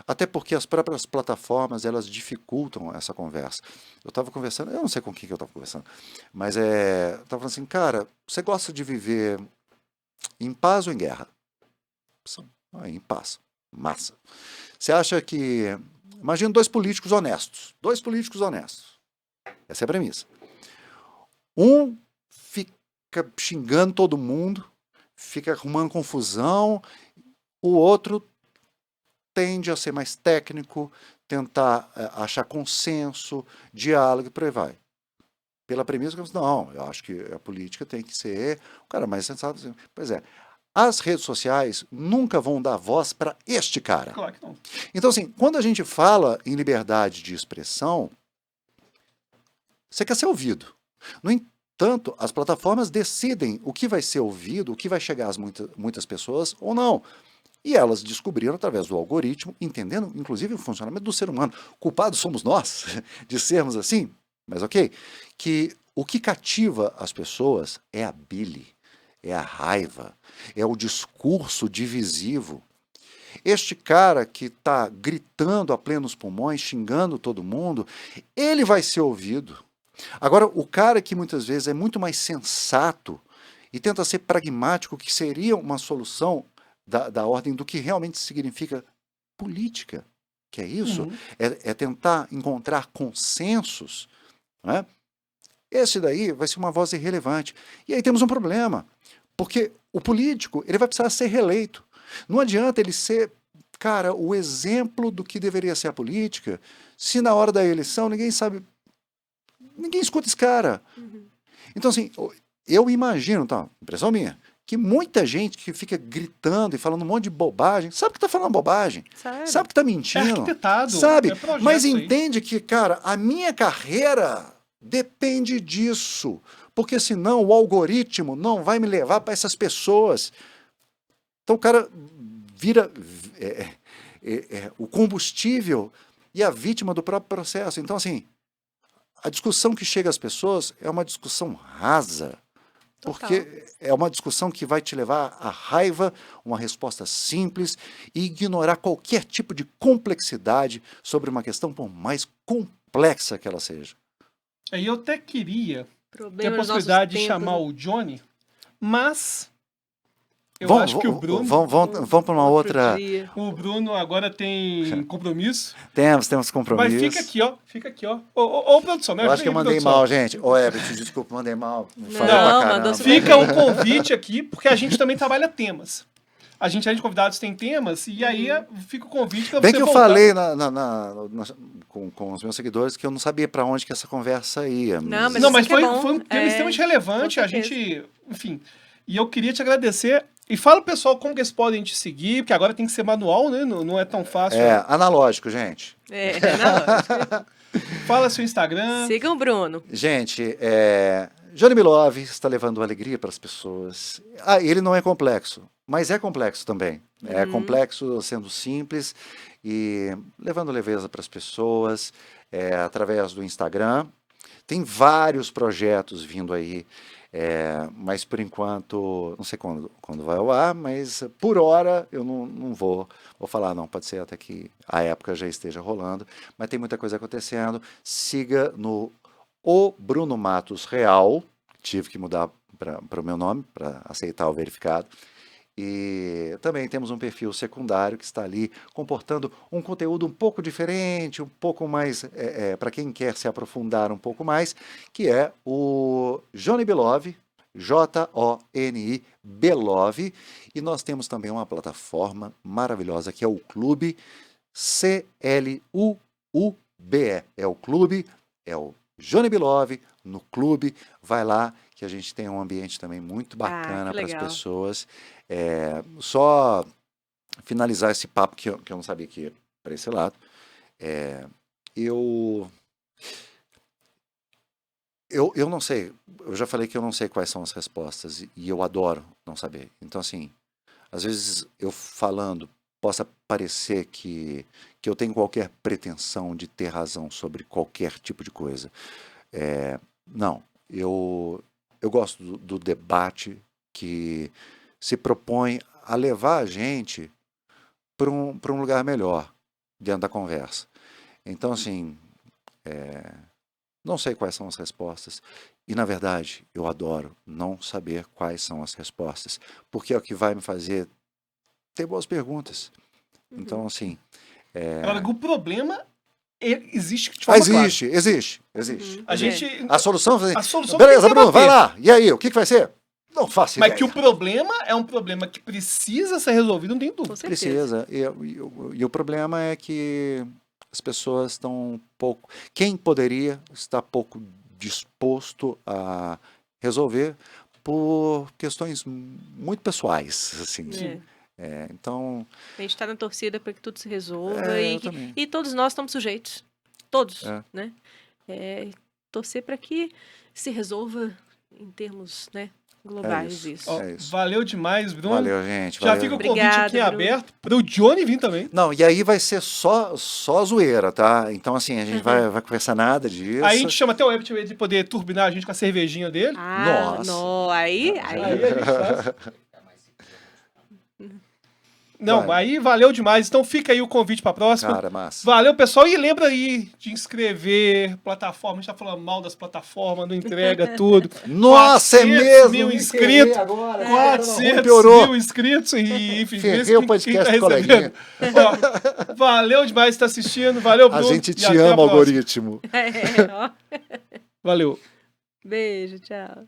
Até porque as próprias plataformas, elas dificultam essa conversa. Eu estava conversando, eu não sei com quem que eu estava conversando, mas eu estava falando assim, cara, você gosta de viver em paz ou em guerra? Em paz. Massa. Você acha que... Imagina dois políticos honestos. Dois políticos honestos. Essa é a premissa. Um fica xingando todo mundo, fica arrumando confusão, o outro tende a ser mais técnico, tentar achar consenso, diálogo e por aí vai. Pela premissa que não, eu acho que a política tem que ser o cara mais sensato. Pois é, as redes sociais nunca vão dar voz para este cara. Claro que não. Então, assim, quando a gente fala em liberdade de expressão, você quer ser ouvido. No entanto, as plataformas decidem o que vai ser ouvido, o que vai chegar às muitas pessoas ou não. E elas descobriram através do algoritmo, entendendo inclusive o funcionamento do ser humano. Culpados somos nós de sermos assim, mas ok, que o que cativa as pessoas é a bile, é a raiva, é o discurso divisivo. Este cara que está gritando a plenos pulmões, xingando todo mundo, ele vai ser ouvido. Agora, o cara que muitas vezes é muito mais sensato e tenta ser pragmático, que seria uma solução da ordem do que realmente significa política, que é isso, é tentar encontrar consensos, não é? Esse daí vai ser uma voz irrelevante. E aí temos um problema, porque o político ele vai precisar ser reeleito. Não adianta ele ser, cara, o exemplo do que deveria ser a política, se na hora da eleição ninguém sabe, ninguém escuta esse cara. Então, assim, eu imagino, tá, impressão minha, que muita gente que fica gritando e falando um monte de bobagem, sabe que está falando bobagem, Sério? sabe que está É mentindo, arquitetado. sabe? É projeto Mas isso aí. entende que, cara, a minha carreira depende disso, porque senão o algoritmo não vai me levar para essas pessoas. Então o cara vira o combustível e a vítima do próprio processo. Então, assim, a discussão que chega às pessoas é uma discussão rasa. Porque é uma discussão que vai te levar à raiva, uma resposta simples e ignorar qualquer tipo de complexidade sobre uma questão, por mais complexa que ela seja. Aí eu até queria ter a Problema nos nossos possibilidade de tempos, chamar né? o Johnny, mas eu Vamos, acho que o Bruno... vamos para uma Outro outra... dia. O Bruno agora tem compromisso. Temos Mas compromisso. fica aqui, ó. Fica aqui, ó. Ô, produção, me Eu ajuda acho que eu aí, mandei produção. mal, gente. Ô, Everett, desculpa, mandei mal. Falei Não, pra mandou caramba. super Fica um convite aqui, porque a gente também trabalha temas. A gente, além de convidados, tem temas, e aí fica o convite pra Bem você que eu voltar. falei com os meus seguidores que eu não sabia para onde que essa conversa ia. Não, mas Não, isso mas que é foi, bom. foi um tema É, extremamente relevante, com a certeza. gente, enfim. E eu queria te agradecer. E fala, pessoal, como que eles podem te seguir, porque agora tem que ser manual, né? Não é tão fácil. Analógico, gente. na lógica. Fala seu Instagram. Sigam o Bruno. Gente, Johnny Milove está levando alegria para as pessoas. Ele não é complexo, mas é complexo também. É complexo sendo simples e levando leveza para as pessoas através do Instagram. Tem vários projetos vindo aí, mas por enquanto, não sei quando vai ao ar, mas por hora eu não vou falar não, pode ser até que a época já esteja rolando, mas tem muita coisa acontecendo. Siga no O Bruno Matos Real, tive que mudar para o meu nome, para aceitar o verificado. E também temos um perfil secundário que está ali comportando um conteúdo um pouco diferente, um pouco mais, para quem quer se aprofundar um pouco mais, que é o Johnny Belove, Joni Belove, e nós temos também uma plataforma maravilhosa que é o Clube CLUUBE, é o Clube, é o Johnny Belove no Clube, vai lá que a gente tem um ambiente também muito bacana para as legal. pessoas. Só finalizar esse papo que eu não sabia que ia para esse lado. eu não sei, eu já falei que eu não sei quais são as respostas e eu adoro não saber. Então, assim, às vezes eu falando possa parecer que eu tenho qualquer pretensão de ter razão sobre qualquer tipo de coisa. Não, eu gosto do debate que se propõe a levar a gente para um lugar melhor dentro da conversa. Então, assim, não sei quais são as respostas. E, na verdade, eu adoro não saber quais são as respostas, porque é o que vai me fazer ter boas perguntas. Então, assim... Agora, o problema existe de forma clara. Existe. A gente... A solução... A solução Beleza, tem que Bruno, vai debater. lá. E aí, o que vai ser? Não faço Mas ideia. que o problema é um problema que precisa ser resolvido, não tem Com dúvida. certeza. Precisa. E o problema é que as pessoas estão pouco... Quem poderia está pouco disposto a resolver por questões muito pessoais, assim. Então... A gente está na torcida para que tudo se resolva eu também. e todos nós estamos sujeitos. Todos, É. né? Torcer para que se resolva em termos, né, globais isso. Ó, É isso. valeu demais, Bruno. Valeu, gente. Já valeu. fica o convite Obrigada, aqui em Bruno. aberto para o Johnny vir também. Não, e aí vai ser só zoeira, tá? Então, assim, a gente vai conversar nada disso. Aí a gente chama até o Ebert pra ele poder turbinar a gente com a cervejinha dele. Ah, Nossa. não, aí Aí a gente faz. Não, Vai. aí valeu demais. Então fica aí o convite para a próxima. Cara, massa. Valeu, pessoal. E lembra aí de inscrever, plataforma. A gente tá falando mal das plataformas, não entrega tudo. Nossa, é 400 mesmo! mil me inscritos. ferrei Agora, 400 piorou. mil inscritos e, enfim, Ferrei vê se o quem podcast tá do recebendo. Ó, valeu demais por estar assistindo. Valeu, A Bruno. gente e te até a ama, próxima. algoritmo. Ó. Valeu. Beijo, tchau.